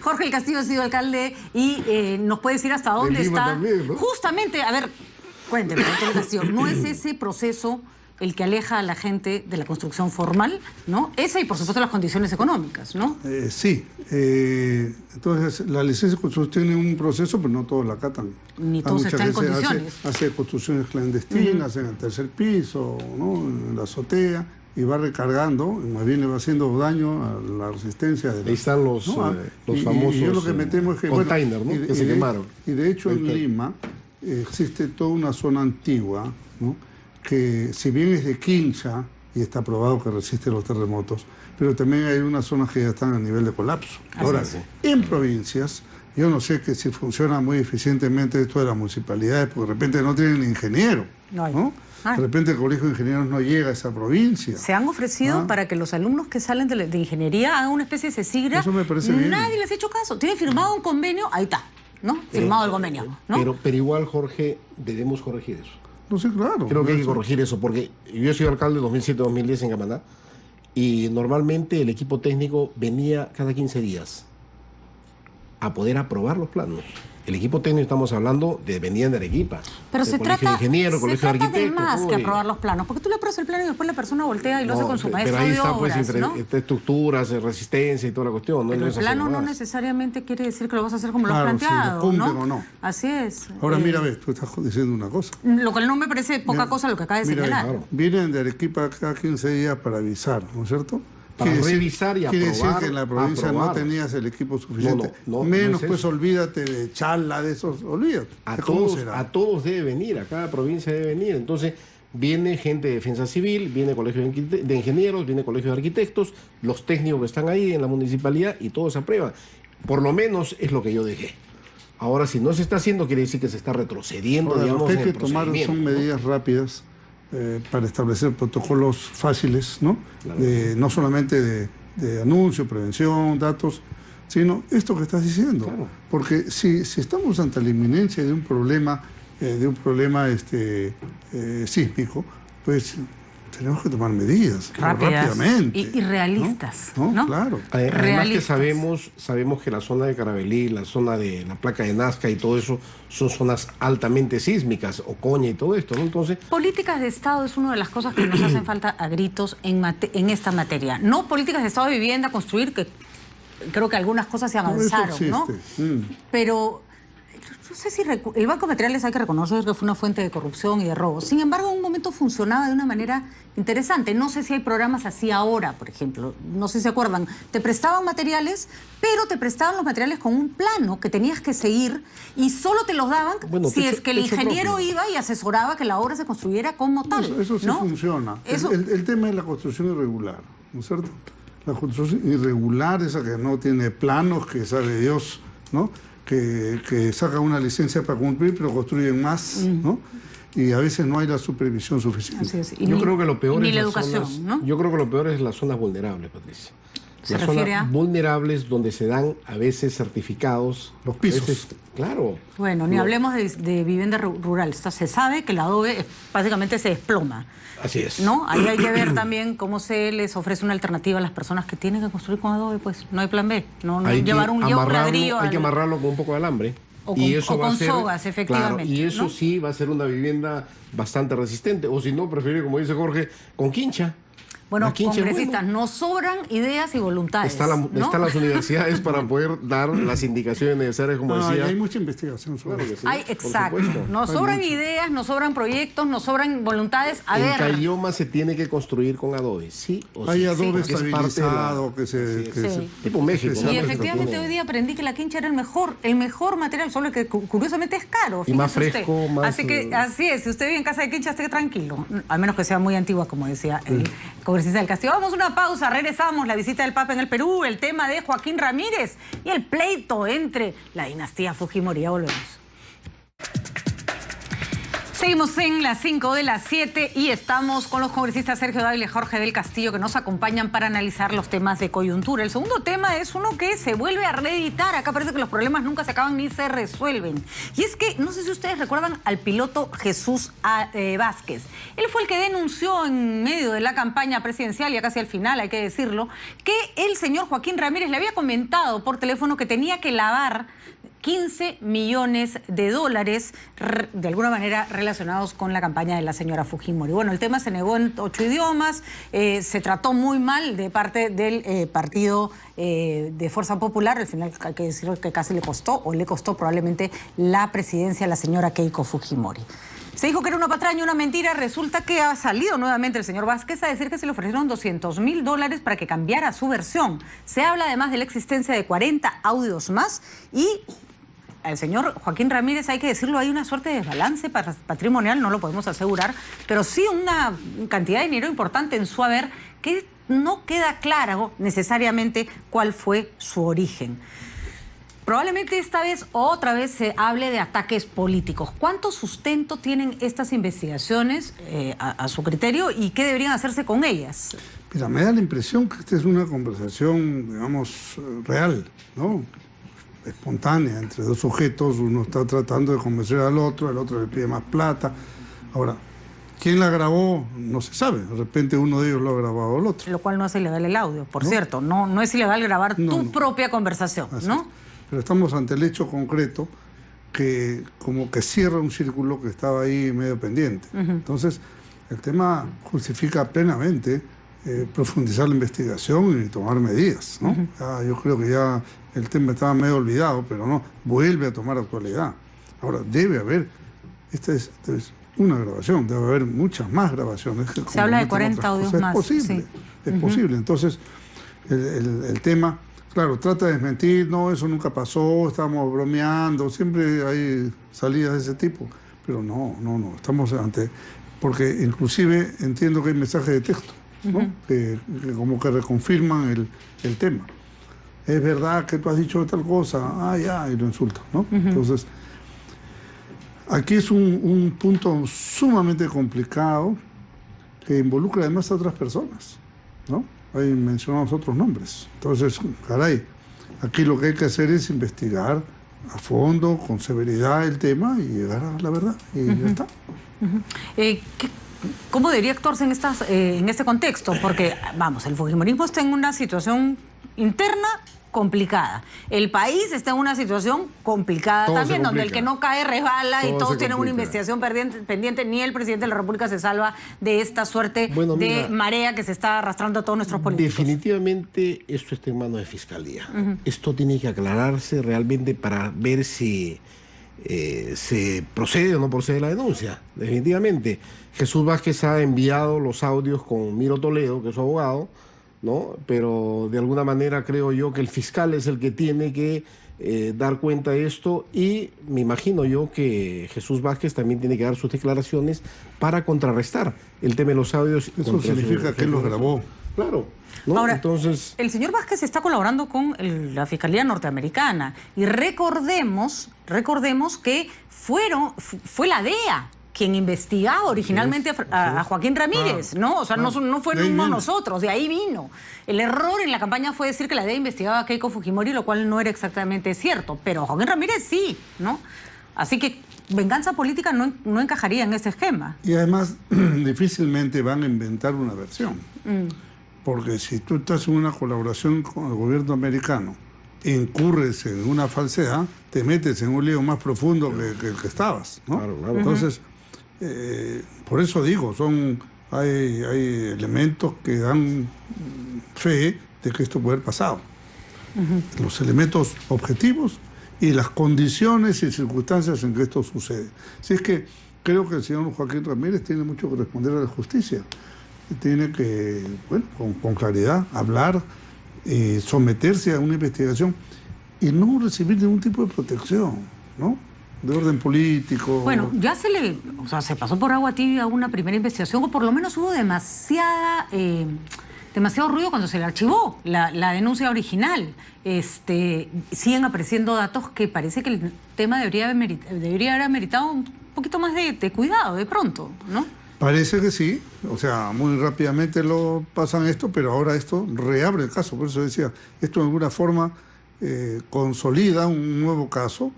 Jorge El Castillo ha sido alcalde y nos puede decir hasta dónde está. También, ¿no? Justamente, a ver, cuénteme, doctor Castillo, ¿no es ese proceso el que aleja a la gente de la construcción formal, ¿no? Esa y, por supuesto, las condiciones económicas, ¿no? Sí. Entonces, la licencia de construcción tiene un proceso, pero no todos la acatan. Ni todos están en condiciones. Hace construcciones clandestinas en el tercer piso, ¿no? En la azotea, y va recargando, más bien le va haciendo daño a la resistencia de la... Ahí están los famosos y yo lo que me temo es que, containers, ¿no? Que se quemaron. Y de hecho, en Lima existe toda una zona antigua, ¿no? Que si bien es de quincha y está probado que resiste los terremotos, pero también hay unas zonas que ya están a nivel de colapso. Ahora, en provincias, yo no sé que si funciona muy eficientemente esto de las municipalidades, porque de repente no tienen ingeniero, ¿no? De repente el Colegio de Ingenieros no llega a esa provincia. Se han ofrecido para que los alumnos que salen de ingeniería hagan una especie de CECIGRA. Eso me parece bien. Nadie les ha hecho caso. Tienen firmado un convenio, ahí está, ¿no? Firmado el convenio, ¿no? Pero igual, Jorge, debemos corregir eso. No sé, claro. Creo que hay que corregir eso, porque yo he sido alcalde 2007-2010 en Camaná, y normalmente el equipo técnico venía cada 15 días a poder aprobar los planos. El equipo técnico, estamos hablando, venían de Arequipa. Pero se trata de más que aprobar los planos, porque tú le apruebas el plano y después la persona voltea y lo hace con su maestro de obras, pues, ¿no? Estructuras, resistencia y toda la cuestión. Pero el plano no necesariamente quiere decir que lo vas a hacer como lo has planteado, si lo cumplen o no. Así es. Ahora mira, ves, tú estás diciendo una cosa. Lo cual no me parece poca cosa lo que acaba de señalar. Claro. Vienen de Arequipa cada 15 días para avisar, ¿no es cierto? Para revisar y aprobar. Quiere decir que en la provincia no tenías el equipo suficiente. Menos, pues, olvídate de Chala, de esos, olvídate. A todos debe venir, a cada provincia debe venir. Entonces, viene gente de defensa civil, viene colegio de ingenieros, viene colegio de arquitectos, los técnicos que están ahí en la municipalidad y todos aprueban. Por lo menos es lo que yo dejé. Ahora, si no se está haciendo, quiere decir que se está retrocediendo. Ahora, digamos, lo que hay que tomar son medidas rápidas para establecer protocolos fáciles, ¿no? Claro. No solamente de anuncio, prevención, datos, sino esto que estás diciendo. Claro. Porque si estamos ante la inminencia de un problema, sísmico, pues tenemos que tomar medidas rápidas, rápidamente. y realistas. ¿No? Claro. Además Realistas. que sabemos que la zona de Caravelí, la zona de la placa de Nazca y todo eso son zonas altamente sísmicas, Ocoña y todo esto, ¿no? Entonces, políticas de Estado es una de las cosas que nos hacen falta a gritos en esta materia. No políticas de Estado de vivienda, construir, que creo que algunas cosas se avanzaron, ¿no? Pero no sé si el Banco de Materiales hay que reconocer que fue una fuente de corrupción y de robo. Sin embargo, en un momento funcionaba de una manera interesante. No sé si hay programas así ahora, por ejemplo. No sé si se acuerdan. Te prestaban materiales, pero te prestaban los materiales con un plano que tenías que seguir y solo te los daban si es que el ingeniero iba y asesoraba que la obra se construyera como tal. Eso sí, ¿no? Funciona. El tema es la construcción irregular, ¿no es cierto? La construcción irregular, esa que no tiene planos, que sabe Dios, ¿no? Que sacan una licencia para cumplir, pero construyen más, ¿no? Y a veces no hay la supervisión suficiente. Así es. Yo creo que lo peor es la educación, zonas, ¿no? Yo creo que lo peor es las zonas vulnerables, Patricia. ¿Se las refiere zonas vulnerables donde se dan a veces certificados. Los pisos. Claro. Bueno, ni hablemos de vivienda rural. Se sabe que el adobe básicamente se desploma. Así es. ¿No? Ahí hay que ver también cómo se les ofrece una alternativa a las personas que tienen que construir con adobe, pues no hay plan B. No llevar un ladrillo. Hay que amarrarlo con un poco de alambre. O con sogas, efectivamente. Claro, y eso, ¿no? Sí va a ser una vivienda bastante resistente. O si no, prefiere, como dice Jorge, con quincha. Bueno, congresistas, nos sobran ideas y voluntades. Están las universidades para poder dar las indicaciones necesarias, como decía. Hay mucha investigación sobre eso. Exacto. Nos sobran ideas, nos sobran proyectos, nos sobran voluntades. En Caylloma se tiene que construir con adobe, sí o sí. Hay adobe estabilizado tipo México. Y efectivamente hoy día aprendí que la quincha era el mejor material, solo que curiosamente es caro. Y más fresco, usted. Así es, si usted vive en casa de quincha, esté tranquilo. Al menos que sea muy antigua, como decía el congresista del Castillo. Vamos a una pausa, regresamos. La visita del Papa en el Perú, el tema de Joaquín Ramírez y el pleito entre la dinastía Fujimori. Ya volvemos. Seguimos en las 5 de las 7 y estamos con los congresistas Sergio Dávila y Jorge del Castillo, que nos acompañan para analizar los temas de coyuntura. El segundo tema es uno que se vuelve a reeditar. Acá parece que los problemas nunca se acaban ni se resuelven. Y es que, no sé si ustedes recuerdan al piloto Jesús Vázquez. Él fue el que denunció en medio de la campaña presidencial, ya casi al final, hay que decirlo, que el señor Joaquín Ramírez le había comentado por teléfono que tenía que lavar 15 millones de dólares, de alguna manera relacionados con la campaña de la señora Fujimori. Bueno, el tema se negó en 8 idiomas, se trató muy mal de parte del partido de Fuerza Popular. Al final hay que decirlo que casi le costó probablemente la presidencia a la señora Keiko Fujimori. Se dijo que era una patraña, una mentira. Resulta que ha salido nuevamente el señor Vázquez a decir que se le ofrecieron $200.000 para que cambiara su versión. Se habla además de la existencia de 40 audios más y al señor Joaquín Ramírez, hay que decirlo, hay una suerte de desbalance patrimonial, no lo podemos asegurar, pero sí una cantidad de dinero importante en su haber que no queda claro necesariamente cuál fue su origen. Probablemente esta vez, otra vez, se hable de ataques políticos. ¿Cuánto sustento tienen estas investigaciones a su criterio y qué deberían hacerse con ellas? Mira, me da la impresión que esta es una conversación, digamos, real, ¿no? Espontánea, entre dos sujetos. Uno está tratando de convencer al otro, el otro le pide más plata. Ahora, ¿quién la grabó? No se sabe. De repente uno de ellos lo ha grabado al otro. Lo cual no es ilegal el audio, por cierto. No es ilegal grabar tu propia conversación, así ¿no? Es. Pero estamos ante el hecho concreto que como que cierra un círculo que estaba ahí medio pendiente. Entonces, el tema justifica plenamente profundizar la investigación y tomar medidas, ¿no? Yo creo que ya el tema estaba medio olvidado, pero no, vuelve a tomar actualidad. Ahora, debe haber, esta es una grabación, debe haber muchas más grabaciones. Se habla de 40 audios más. Es posible, es posible. Entonces, el tema... Claro, trata de desmentir, no, eso nunca pasó, estábamos bromeando, siempre hay salidas de ese tipo, pero no, estamos ante... Porque inclusive entiendo que hay mensajes de texto, ¿no? que como que reconfirman el tema. Es verdad que tú has dicho tal cosa, y lo insultan, ¿no? Entonces, aquí es un punto sumamente complicado que involucra además a otras personas, ¿no? Ahí mencionamos otros nombres. Entonces, caray, Aquí lo que hay que hacer es investigar a fondo, con severidad el tema y llegar a la verdad. Y ya está. ¿Cómo debería actuarse en este contexto? Porque, vamos, el fujimorismo está en una situación interna complicada. El país está en una situación complicada Todo también, se donde complica. el que no cae resbala y Todo todos se tienen una complica. investigación pendiente. Ni el presidente de la República se salva de esta suerte Bueno, de mira, marea que se está arrastrando a todos nuestros políticos. Definitivamente esto está en manos de Fiscalía. Esto tiene que aclararse realmente para ver si se procede o no procede la denuncia. Definitivamente. Jesús Vázquez ha enviado los audios con Miro Toledo, que es su abogado, ¿no? Pero de alguna manera creo yo que el fiscal es el que tiene que dar cuenta de esto, y me imagino yo que Jesús Vázquez también tiene que dar sus declaraciones para contrarrestar el tema de los audios. Eso significa que él los grabó. Claro, ¿no? Ahora, entonces, el señor Vázquez está colaborando con la Fiscalía Norteamericana y recordemos que fue la DEA quien investigaba originalmente a Joaquín Ramírez, ¿no? O sea, no fuimos nosotros, de ahí vino. El error en la campaña fue decir que la DEA investigaba a Keiko Fujimori, lo cual no era exactamente cierto, pero Joaquín Ramírez sí, ¿no? Así que venganza política no encajaría en ese esquema. Y además, difícilmente van a inventar una versión. Porque si tú estás en una colaboración con el gobierno americano, incurres en una falsedad, te metes en un lío más profundo que el que estabas, ¿no? Claro. Entonces, por eso digo, hay elementos que dan fe de que esto puede haber pasado. Los elementos objetivos y las condiciones y circunstancias en que esto sucede. Así es que creo que el señor Joaquín Ramírez tiene mucho que responder a la justicia. Tiene que, bueno, con claridad, hablar, someterse a una investigación y no recibir ningún tipo de protección, ¿no? De orden político. Bueno, ya se pasó por agua tibia una primera investigación, o por lo menos hubo demasiado ruido cuando se le archivó la denuncia original. Siguen apareciendo datos que parece que el tema debería haber ameritado un poquito más de cuidado de pronto, ¿no? Parece que sí, o sea, muy rápidamente lo pasan esto, pero ahora esto reabre el caso. Por eso decía, esto de alguna forma consolida un nuevo caso.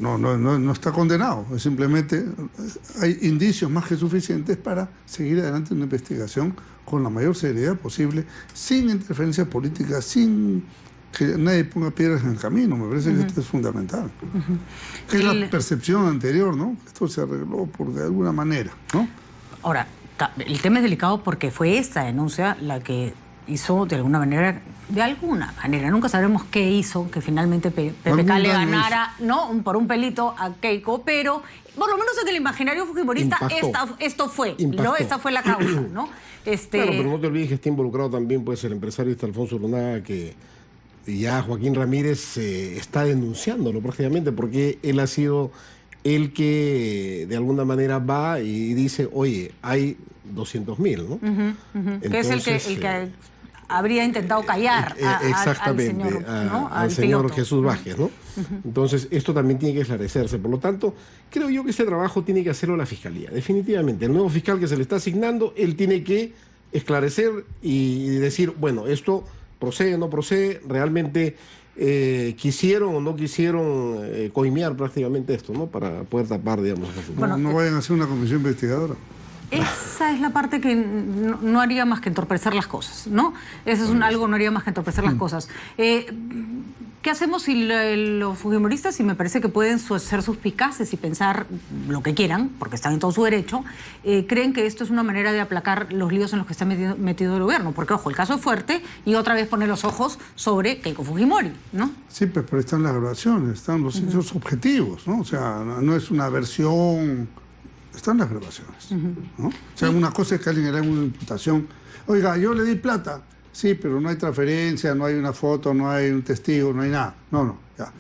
No está condenado, es simplemente hay indicios más que suficientes para seguir adelante en una investigación con la mayor seriedad posible, sin interferencia política, sin que nadie ponga piedras en el camino. Me parece que esto es fundamental. Que es la percepción anterior, ¿no? Esto se arregló de alguna manera, ¿no? Ahora, el tema es delicado porque fue esta denuncia la que hizo de alguna manera, nunca sabremos qué hizo, que finalmente PPK le ganara, ¿no? Por un pelito a Keiko, pero por lo menos en el imaginario fujimorista esta fue la causa, ¿no? Claro, pero no te olvides que está involucrado también pues el empresario Alfonso Lunaga, que ya Joaquín Ramírez está denunciándolo prácticamente, porque él ha sido el que de alguna manera va y dice, oye, hay 200.000, ¿no? Entonces, que es el que habría intentado callar al señor Jesús Vázquez, ¿no? Entonces, esto también tiene que esclarecerse. Por lo tanto, creo yo que este trabajo tiene que hacerlo la Fiscalía. Definitivamente, el nuevo fiscal que se le está asignando, él tiene que esclarecer y decir, bueno, esto procede o no procede, realmente quisieron o no quisieron coimear prácticamente esto, ¿no? Para poder tapar, digamos. No vayan a hacer una comisión investigadora. Esa es la parte que no haría más que entorpecer las cosas, ¿no? Eso es algo no haría más que entorpecer las cosas. ¿Qué hacemos si los fujimoristas, y me parece que pueden ser suspicaces y pensar lo que quieran, porque están en todo su derecho, creen que esto es una manera de aplacar los líos en los que está metido el gobierno? Porque, ojo, el caso es fuerte y otra vez pone los ojos sobre Keiko Fujimori, ¿no? Sí, pero están las grabaciones, están los hechos objetivos, ¿no? O sea, no es una versión... Están las grabaciones, ¿no? O sea, una cosa es que alguien le haga una imputación. Oiga, yo le di plata. Sí, pero no hay transferencia, no hay una foto, no hay un testigo, no hay nada. No, ya.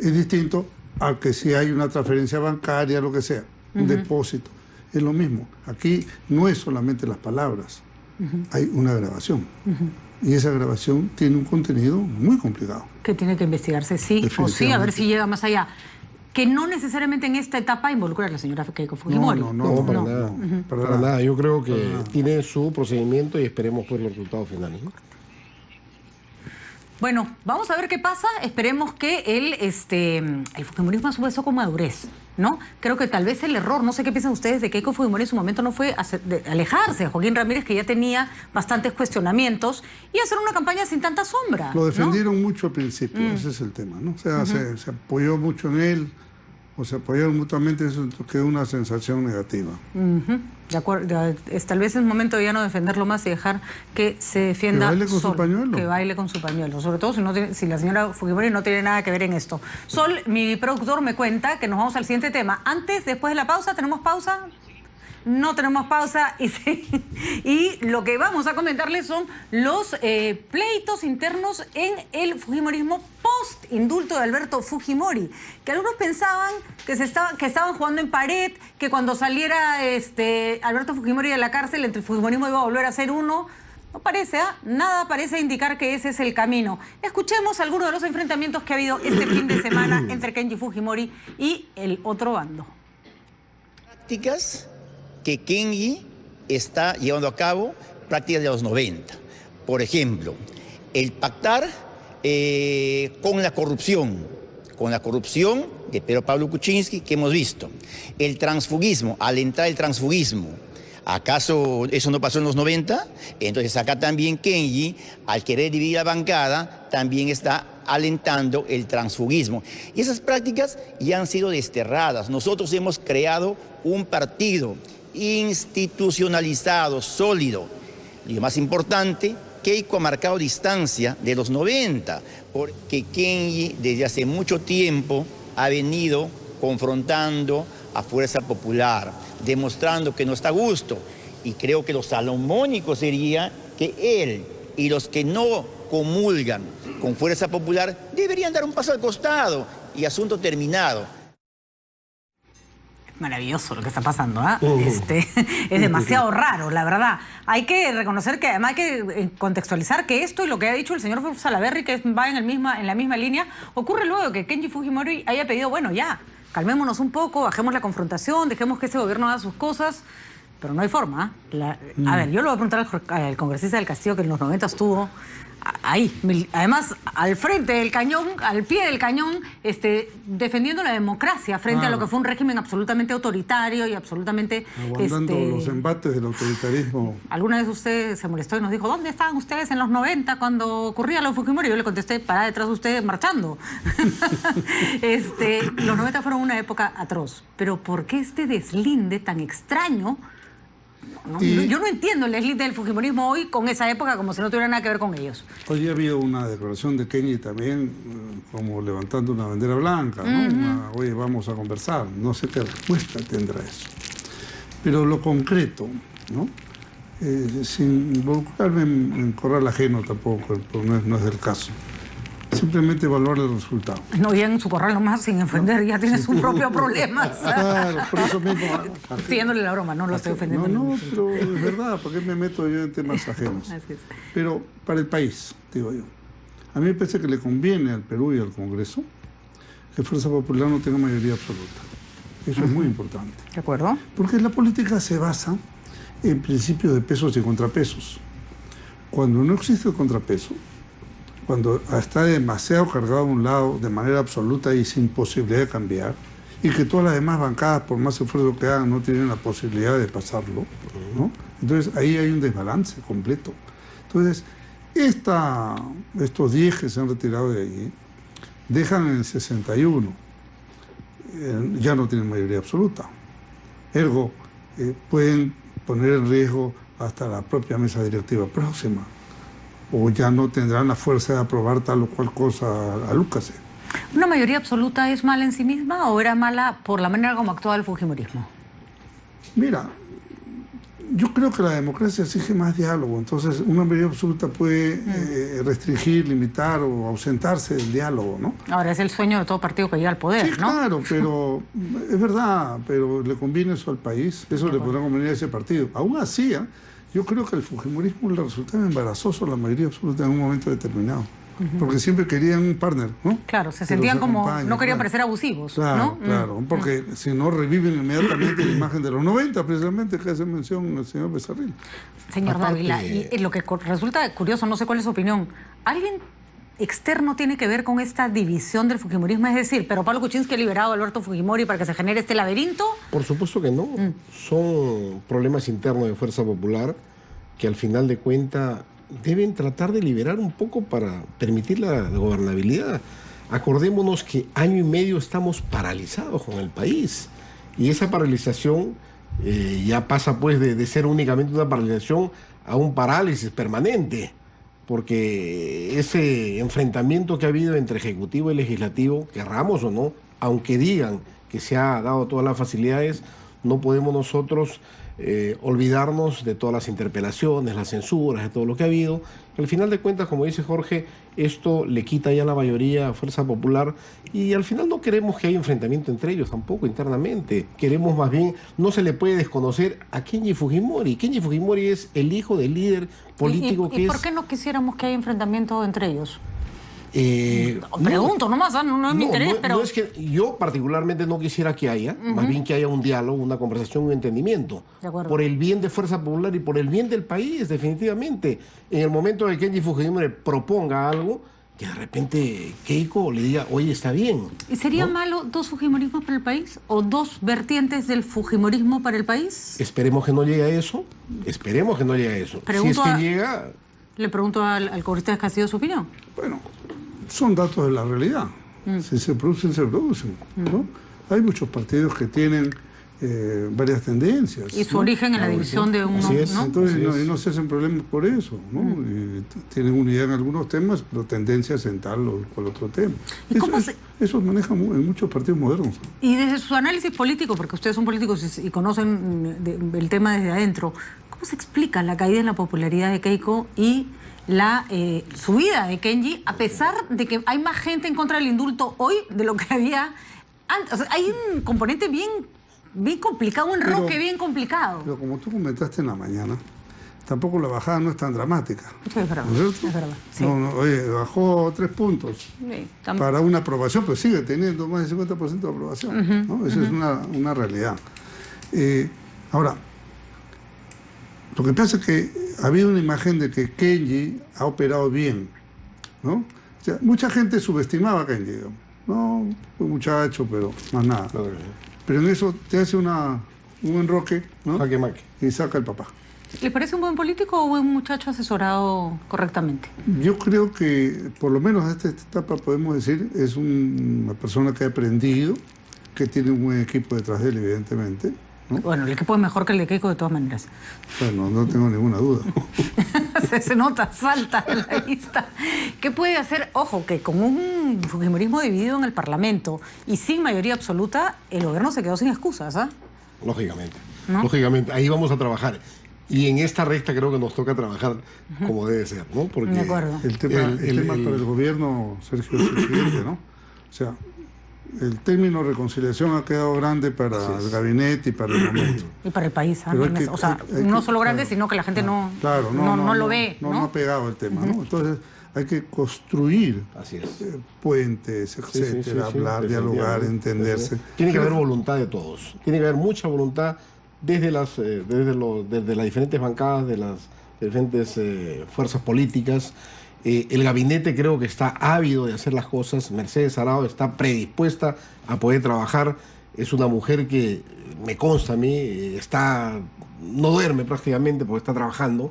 Es distinto a que si hay una transferencia bancaria, lo que sea, un depósito. Es lo mismo. Aquí no es solamente las palabras, hay una grabación. Y esa grabación tiene un contenido muy complicado. Que tiene que investigarse sí o sí, a ver si llega más allá. Que no necesariamente en esta etapa involucra a la señora Keiko Fujimori. No, para nada. Yo creo que tiene su procedimiento y esperemos pues los resultados finales, ¿no? Bueno, vamos a ver qué pasa. Esperemos que el fujimorismo asume eso con madurez, ¿no? Creo que tal vez el error, no sé qué piensan ustedes, de Keiko Fujimori en su momento no fue alejarse de Joaquín Ramírez, que ya tenía bastantes cuestionamientos, y hacer una campaña sin tanta sombra. Lo defendieron mucho al principio, ese es el tema, ¿no? O sea, se apoyó mucho en él, o se apoyaron mutuamente, eso quedó una sensación negativa. De acuerdo, tal vez es momento de ya no defenderlo más y dejar que se defienda que baile con Sol, su pañuelo. que baile con su pañuelo, sobre todo si la señora Fujimori no tiene nada que ver en esto. Sol, mi productor me cuenta que nos vamos al siguiente tema. Antes, después de la pausa, ¿tenemos pausa? No tenemos pausa y lo que vamos a comentarles son los pleitos internos en el fujimorismo post-indulto de Alberto Fujimori, que algunos pensaban que estaban jugando en pared, que cuando saliera Alberto Fujimori de la cárcel, el fujimorismo iba a volver a ser uno. No parece, nada parece indicar que ese es el camino. Escuchemos algunos de los enfrentamientos que ha habido este fin de semana entre Kenji Fujimori y el otro bando. Prácticas que Kenji está llevando a cabo, prácticas de los 90. Por ejemplo, el pactar con la corrupción de Pedro Pablo Kuczynski que hemos visto. El transfugismo, alentar el transfugismo. ¿Acaso eso no pasó en los 90? Entonces acá también Kenji, al querer dividir la bancada, también está alentando el transfugismo. Y esas prácticas ya han sido desterradas. Nosotros hemos creado un partido institucionalizado, sólido. Y lo más importante, Keiko ha marcado distancia de los 90, porque Kenji desde hace mucho tiempo ha venido confrontando a Fuerza Popular, demostrando que no está a gusto. Y creo que lo salomónico sería que él y los que no comulgan con Fuerza Popular deberían dar un paso al costado y asunto terminado. Maravilloso lo que está pasando, es demasiado raro, la verdad. Hay que reconocer que además hay que contextualizar que esto y lo que ha dicho el señor Salaverry, que va en la misma línea, ocurre luego que Kenji Fujimori haya pedido, bueno, ya, calmémonos un poco, bajemos la confrontación, dejemos que este gobierno haga sus cosas, pero no hay forma. A ver, yo le voy a preguntar al congresista del Castillo, que en los 90 estuvo ahí, además al frente del cañón, al pie del cañón, defendiendo la democracia frente a lo que fue un régimen absolutamente autoritario y absolutamente... aguantando los embates del autoritarismo. Alguna vez usted se molestó y nos dijo, ¿dónde estaban ustedes en los 90 cuando ocurría lo Fujimori? Yo le contesté, pará detrás de ustedes marchando. Los 90 fueron una época atroz, pero ¿por qué este deslinde tan extraño? Yo no entiendo el deslinde del fujimorismo hoy con esa época como si no tuviera nada que ver con ellos. Hoy ha habido una declaración de Kenji también como levantando una bandera blanca, ¿no? Oye, vamos a conversar. No sé qué respuesta tendrá eso. Pero lo concreto, ¿no? Sin involucrarme en corral ajeno tampoco, no es del caso. Simplemente evaluar el resultado. No, y en su corral nomás, sin ofender, ya tiene su propio problema. Claro, por eso mismo... Siguiéndole la broma, no lo estoy ofendiendo. No, pero es verdad, ¿por qué me meto yo en temas ajenos? Así es. Pero para el país, digo yo, a mí me parece que le conviene al Perú y al Congreso que Fuerza Popular no tenga mayoría absoluta. Eso es muy importante. ¿De acuerdo? Porque la política se basa en principios de pesos y contrapesos. Cuando no existe el contrapeso, cuando está demasiado cargado a un lado de manera absoluta y sin posibilidad de cambiar, y que todas las demás bancadas, por más esfuerzo que hagan, no tienen la posibilidad de pasarlo, ¿no? Entonces ahí hay un desbalance completo. Entonces, estos 10 que se han retirado de allí, dejan en el 61, ya no tienen mayoría absoluta. Ergo, pueden poner en riesgo hasta la propia mesa directiva próxima, o ya no tendrán la fuerza de aprobar tal o cual cosa a Lucas. ¿Una mayoría absoluta es mala en sí misma o era mala por la manera como actuaba el fujimorismo? Mira, yo creo que la democracia exige más diálogo, entonces una mayoría absoluta puede restringir, limitar o ausentarse del diálogo, ¿no? Ahora, es el sueño de todo partido que llega al poder, sí, ¿no? Claro, pero es verdad, pero le conviene eso al país, eso le podrá convenir a ese partido. Aún así, yo creo que al fujimorismo le resultaba embarazoso la mayoría absoluta en un momento determinado. Porque siempre querían un partner, ¿no? Claro, se sentían como, no querían parecer abusivos, claro, ¿no? Claro, porque si no reviven inmediatamente la imagen de los 90, precisamente, que hace mención el señor Becerril. Señor Dávila, y lo que resulta curioso, no sé cuál es su opinión, ¿alguien externo tiene que ver con esta división del fujimorismo? Es decir, ¿pero Pablo Kuczynski ha liberado a Alberto Fujimori para que se genere este laberinto? Por supuesto que no. Son problemas internos de Fuerza Popular que al final de cuentas deben tratar de liberar un poco para permitir la gobernabilidad. Acordémonos que año y medio estamos paralizados con el país y esa paralización ya pasa pues de ser únicamente una paralización a un parálisis permanente, porque ese enfrentamiento que ha habido entre Ejecutivo y Legislativo, querramos o no, aunque digan que se ha dado todas las facilidades, no podemos nosotros olvidarnos de todas las interpelaciones, las censuras, de todo lo que ha habido. Al final de cuentas, como dice Jorge, esto le quita ya la mayoría a Fuerza Popular y al final no queremos que haya enfrentamiento entre ellos tampoco internamente. Queremos más bien, no se le puede desconocer a Kenji Fujimori. Kenji Fujimori es el hijo del líder político ¿Y por qué no quisiéramos que haya enfrentamiento entre ellos? Pregunto no, nomás, no es mi interés, pero... No es que yo particularmente no quisiera que haya, más bien que haya un diálogo, una conversación, un entendimiento. Por el bien de Fuerza Popular y por el bien del país, definitivamente. En el momento que Kenji Fujimori proponga algo, que de repente Keiko le diga, oye, está bien. ¿Y sería malo dos fujimorismos para el país? ¿O dos vertientes del fujimorismo para el país? Esperemos que no llegue a eso. Esperemos que no llegue a eso. Si es que llega... Le pregunto al congresista Castillo su opinión. Bueno, son datos de la realidad. Si se producen, se producen, ¿no? Hay muchos partidos que tienen varias tendencias. Y su origen en la división de uno, ¿no? Entonces, no se hacen problemas por eso, ¿no? Y tienen unidad en algunos temas, pero tendencias en tal o cual otro tema. Eso maneja en muchos partidos modernos. Y desde su análisis político, porque ustedes son políticos y conocen el tema desde adentro, ¿cómo se explica la caída en la popularidad de Keiko y la subida de Kenji, a pesar de que hay más gente en contra del indulto hoy de lo que había antes? O sea, hay un componente bien complicado, un enroque bien complicado. Pero como tú comentaste en la mañana, tampoco la bajada no es tan dramática. Sí, es verdad. ¿No es cierto? Es verdad. Sí. Oye, bajó 3 puntos para una aprobación, pero sigue teniendo más del 50% de aprobación. ¿No? Esa es una realidad. Ahora, lo que pasa es que ha habido una imagen de que Kenji ha operado bien, ¿no? O sea, mucha gente subestimaba a Kenji, digamos. No, fue un muchacho, pero más nada. Pero en eso te hace un enroque, ¿no? Y saca el papá. ¿Le parece un buen político o un buen muchacho asesorado correctamente? Yo creo que, por lo menos a esta etapa, podemos decir, es una persona que ha aprendido, que tiene un buen equipo detrás de él, evidentemente, ¿no? Bueno, el equipo es mejor que el de Keiko de todas maneras. Bueno, no tengo ninguna duda. se nota, salta a la vista. ¿Qué puede hacer? Ojo, que con un fujimorismo dividido en el Parlamento y sin mayoría absoluta, el gobierno se quedó sin excusas, ¿ah? Lógicamente, ¿no? Lógicamente, ahí vamos a trabajar. Y en esta recta creo que nos toca trabajar como debe ser, ¿no? Porque de acuerdo. El tema para el gobierno, Sergio, es el siguiente, ¿no? O sea, el término reconciliación ha quedado grande para el gabinete y para el momento. Y para el país, ¿eh? O sea, no solo grande, sino que la gente no lo ve. No ha pegado el tema, ¿no? Entonces hay que construir puentes, etcétera, hablar, dialogar, entenderse. Tiene que haber voluntad de todos. Tiene que haber mucha voluntad desde las diferentes bancadas, de las diferentes fuerzas políticas. El gabinete creo que está ávido de hacer las cosas. Mercedes Arao está predispuesta a poder trabajar. Es una mujer que, me consta a mí, no duerme prácticamente porque está trabajando.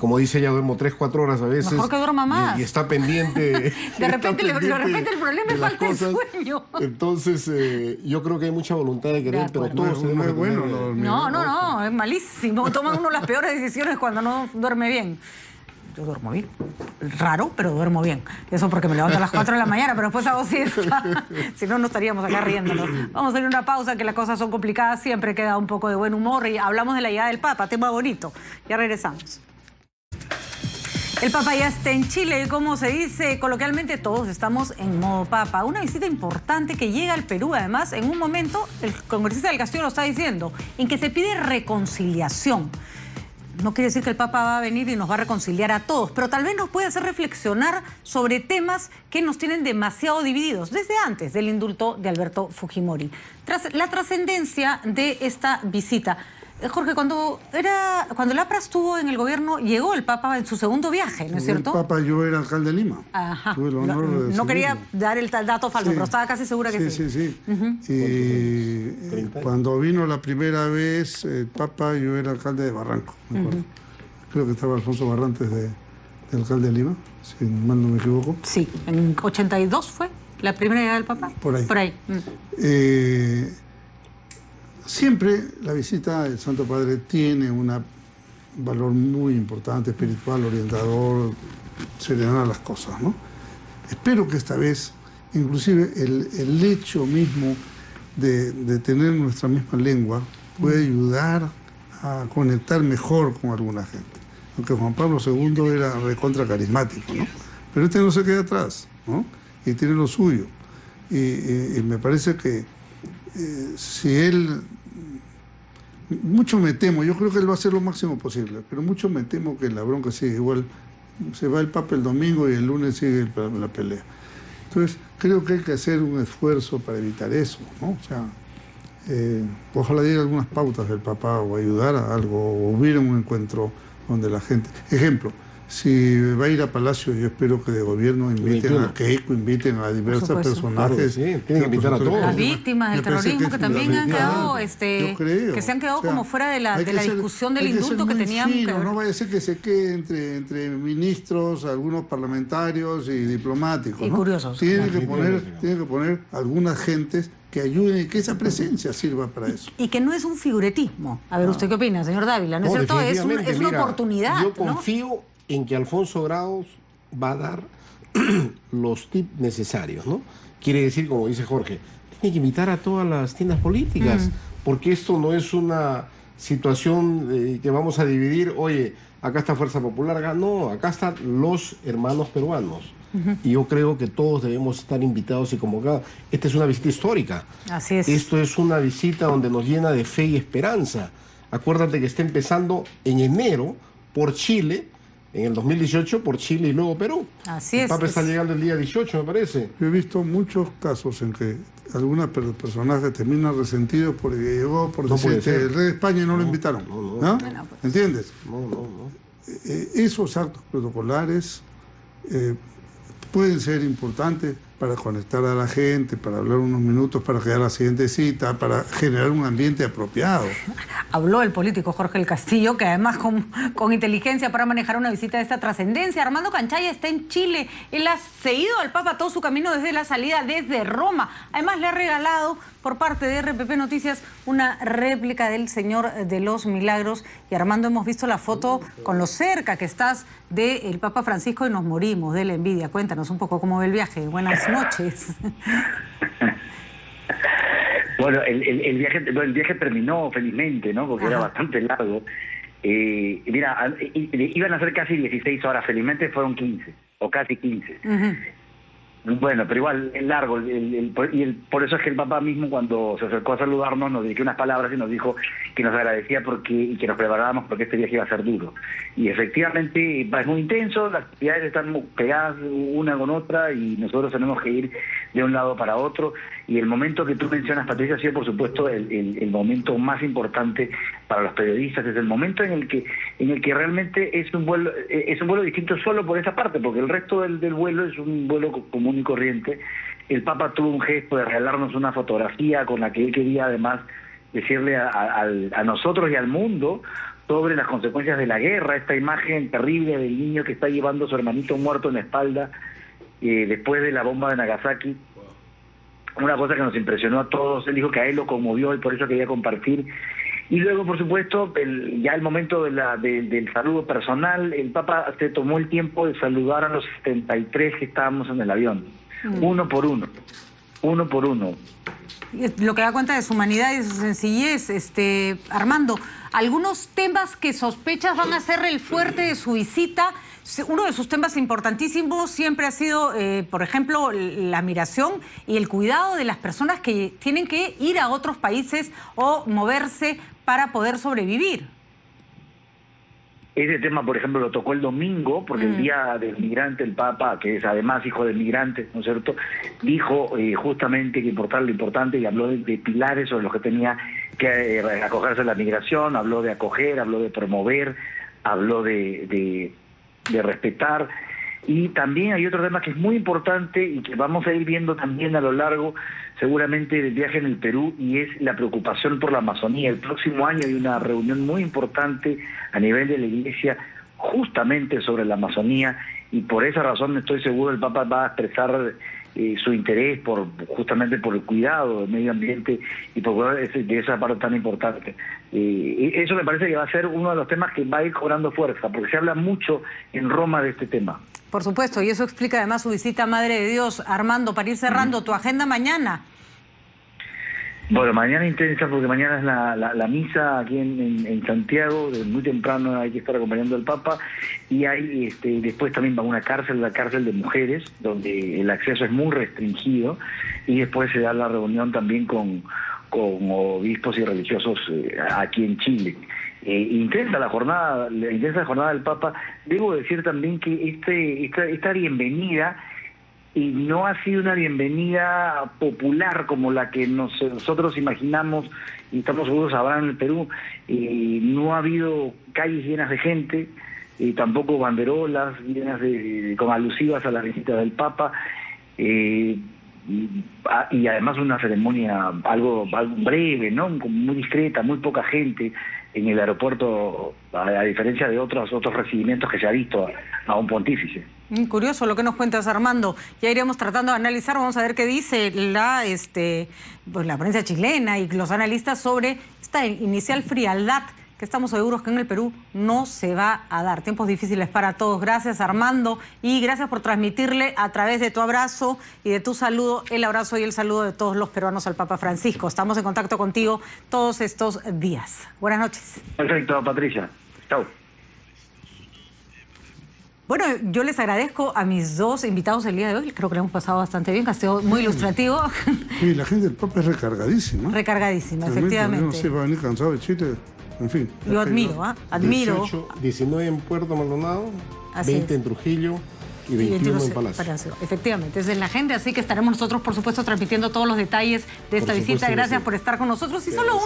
Como dice ella, duermo 3-4 horas a veces. Mejor que duerma más. Y está pendiente. de repente el problema es falta de sueño. Entonces, yo creo que hay mucha voluntad de querer, pero todos tenemos que tener... No, es malísimo. Toman uno las peores decisiones cuando no duerme bien. Yo duermo bien. Raro, pero duermo bien. Eso porque me levanto a las 4 de la mañana, pero después hago siesta. Si no, no estaríamos acá riéndonos. Vamos a hacer una pausa, que las cosas son complicadas. Siempre queda un poco de buen humor y hablamos de la llegada del Papa, tema bonito. Ya regresamos. El Papa ya está en Chile y, como se dice coloquialmente, todos estamos en modo Papa. Una visita importante que llega al Perú, además, en un momento, el congresista del Castillo lo está diciendo, en que se pide reconciliación. No quiere decir que el Papa va a venir y nos va a reconciliar a todos, pero tal vez nos puede hacer reflexionar sobre temas que nos tienen demasiado divididos, desde antes del indulto de Alberto Fujimori. Tras la trascendencia de esta visita, Jorge, cuando Lapra estuvo en el gobierno, llegó el Papa en su segundo viaje, ¿no es cierto? El Papa, yo era alcalde de Lima. Ajá. Tuve el honor de no quería seguirlo. dar el dato falso, Sí. pero estaba casi segura que sí. Sí. Y cuando vino la primera vez el Papa, yo era alcalde de Barranco, me acuerdo. Creo que estaba Alfonso Barrantes de alcalde de Lima, si mal no me equivoco. Sí, en 82 fue la primera llegada del Papa. Por ahí. Por ahí. Siempre la visita del Santo Padre tiene un valor muy importante, espiritual, orientador, serenar las cosas, ¿no? Espero que esta vez, inclusive el hecho mismo de tener nuestra misma lengua puede ayudar a conectar mejor con alguna gente. Aunque Juan Pablo II era recontra carismático, ¿no? Pero este no se queda atrás, ¿no? Y tiene lo suyo. Y me parece que si él... Mucho me temo, yo creo que él va a hacer lo máximo posible, pero mucho me temo que la bronca sigue igual. Se va el Papa el domingo y el lunes sigue la pelea. Entonces, creo que hay que hacer un esfuerzo para evitar eso, ¿no? O sea, ojalá diera algunas pautas del Papa o ayudar a algo, o hubiera un encuentro donde la gente... Ejemplo, si va a ir a Palacio, yo espero que de gobierno inviten a Keiko, inviten a diversos personajes. Claro, sí, tienen que invitar a todos. Las víctimas del terrorismo que también han quedado, yo creo, que se han quedado o sea, como fuera de la discusión del indulto que tenían que ver. No vaya a ser que se quede entre ministros, algunos parlamentarios y diplomáticos. Y ¿no? curiosos. Tienen que poner algunas gentes que ayuden y que esa presencia sirva para eso. Y que no es un figuretismo. A ver, ¿usted qué opina, señor Dávila? ¿No es cierto? Es una oportunidad. Yo confío en que Alfonso Grados va a dar los tips necesarios, ¿no? Quiere decir, como dice Jorge, tiene que invitar a todas las tiendas políticas, porque esto no es una situación que vamos a dividir, oye, acá está Fuerza Popular, acá no, acá están los hermanos peruanos. Y yo creo que todos debemos estar invitados y convocados. Esta es una visita histórica. Así es. Esto es una visita donde nos llena de fe y esperanza. Acuérdate que está empezando en enero por Chile, en el 2018 por Chile y luego Perú. Así es. El Papa está llegando el día 18, me parece. Yo he visto muchos casos en que algunos personajes terminan resentidos porque llegó por decir que el rey de España no lo invitaron. ¿No? ¿Entiendes? No. Esos actos protocolares pueden ser importantes para conectar a la gente, para hablar unos minutos, para crear la siguiente cita, para generar un ambiente apropiado. Habló el político Jorge del Castillo, que además con inteligencia para manejar una visita de esta trascendencia. Armando Canchaya está en Chile. Él ha seguido al Papa todo su camino desde la salida, desde Roma. Además le ha regalado por parte de RPP Noticias una réplica del Señor de los Milagros. Y Armando, hemos visto la foto con lo cerca que estás del Papa Francisco y nos morimos de la envidia. Cuéntanos un poco cómo ve el viaje. Buenas noches. Bueno, el viaje terminó felizmente, ¿no? Porque era bastante largo. Mira, iban a ser casi 16 horas, felizmente fueron 15, o casi 15. Bueno, pero igual es largo, por eso es que el Papa mismo cuando se acercó a saludarnos nos dirigió unas palabras y nos dijo que nos agradecía y que nos preparábamos porque este viaje iba a ser duro. Y efectivamente es muy intenso, las actividades están pegadas una con otra y nosotros tenemos que ir de un lado para otro. Y el momento que tú mencionas, Patricia, ha sido por supuesto el momento más importante para los periodistas, es el momento en el que realmente es un vuelo distinto solo por esa parte, porque el resto del vuelo es un vuelo común y corriente. El Papa tuvo un gesto de regalarnos una fotografía con la que él quería además decirle a nosotros y al mundo sobre las consecuencias de la guerra, esta imagen terrible del niño que está llevando a su hermanito muerto en la espalda después de la bomba de Nagasaki. Una cosa que nos impresionó a todos. Él dijo que a él lo conmovió y por eso quería compartir. Y luego, por supuesto, ya el momento del saludo personal, el Papa se tomó el tiempo de saludar a los 73 que estábamos en el avión, uno por uno. Lo que da cuenta de su humanidad y de su sencillez. Armando, algunos temas que sospechas van a ser el fuerte de su visita. Uno de sus temas importantísimos siempre ha sido, por ejemplo, la migración y el cuidado de las personas que tienen que ir a otros países o moverse para poder sobrevivir. Ese tema, por ejemplo, lo tocó el domingo, porque el Día del Migrante, el Papa, que es además hijo de migrantes, ¿no es cierto?, dijo justamente que importar lo importante y habló de pilares sobre los que tenía que acogerse a la migración, habló de acoger, habló de promover, habló de respetar. Y también hay otro tema que es muy importante y que vamos a ir viendo también a lo largo, seguramente, del viaje en el Perú, y es la preocupación por la Amazonía. El próximo año hay una reunión muy importante a nivel de la Iglesia justamente sobre la Amazonía, y por esa razón estoy seguro el Papa va a expresar su interés justamente por el cuidado del medio ambiente y por de esa parte tan importante. Eso me parece que va a ser uno de los temas que va a ir cobrando fuerza, porque se habla mucho en Roma de este tema. Por supuesto, y eso explica además su visita a Madre de Dios. Armando, para ir cerrando, tu agenda mañana. Bueno, mañana intensa, porque mañana es la misa aquí en Santiago, muy temprano hay que estar acompañando al Papa, y hay después también va a una cárcel, la cárcel de mujeres, donde el acceso es muy restringido, y después se da la reunión también con obispos y religiosos aquí en Chile. Intensa la jornada del Papa. Debo decir también que esta bienvenida no ha sido una bienvenida popular como la que nosotros imaginamos y estamos seguros habrá en el Perú. No ha habido calles llenas de gente, tampoco banderolas llenas como alusivas a la visita del Papa, y además una ceremonia algo breve, ¿no?, muy discreta, muy poca gente en el aeropuerto, a diferencia de otros recibimientos que se ha visto a un pontífice. Curioso lo que nos cuentas, Armando. Ya iremos tratando de analizar, vamos a ver qué dice la prensa chilena y los analistas sobre esta inicial frialdad que estamos seguros que en el Perú no se va a dar. Tiempos difíciles para todos. Gracias, Armando, y gracias por transmitirle a través de tu abrazo y de tu saludo, el abrazo y el saludo de todos los peruanos al Papa Francisco. Estamos en contacto contigo todos estos días. Buenas noches. Perfecto, Patricia. Chao. Bueno, yo les agradezco a mis dos invitados el día de hoy. Creo que lo hemos pasado bastante bien, que ha sido muy ilustrativo. Sí, la gente del Papa es recargadísima. Recargadísima, Realmente, efectivamente. No sé, va a venir cansado de Chile. En fin. Yo admiro, admiro. 19 en Puerto Maldonado, Así 20 es. en Trujillo y 21 en Palacio. Efectivamente, es en la agenda, así que estaremos nosotros, por supuesto, transmitiendo todos los detalles de esta visita. Gracias por estar con nosotros. Y solo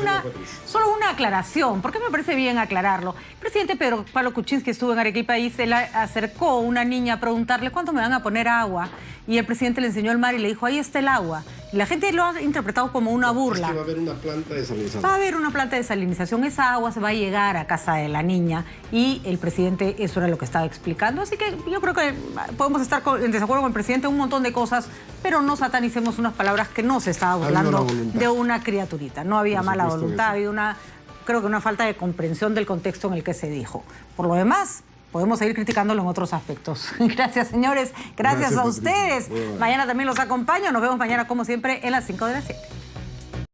una aclaración, porque me parece bien aclararlo. El presidente Pedro Pablo Kuczynski estuvo en Arequipa y se le acercó una niña a preguntarle cuánto me van a poner agua. Y el presidente le enseñó el mar y le dijo, ahí está el agua. Y la gente lo ha interpretado como una burla. Es que va a haber una planta de desalinización. Va a haber una planta de desalinización. Esa agua se va a llegar a casa de la niña. Y el presidente, eso era lo que estaba explicando. Así que yo creo que podemos estar en desacuerdo con el presidente en un montón de cosas, pero no satanicemos unas palabras que no se estaba burlando de una criaturita. No había mala voluntad, había creo que una falta de comprensión del contexto en el que se dijo. Por lo demás, podemos seguir criticándolo en otros aspectos. Gracias, señores. Gracias a ustedes. Mañana también los acompaño. Nos vemos mañana, como siempre, en las 5 de la 7.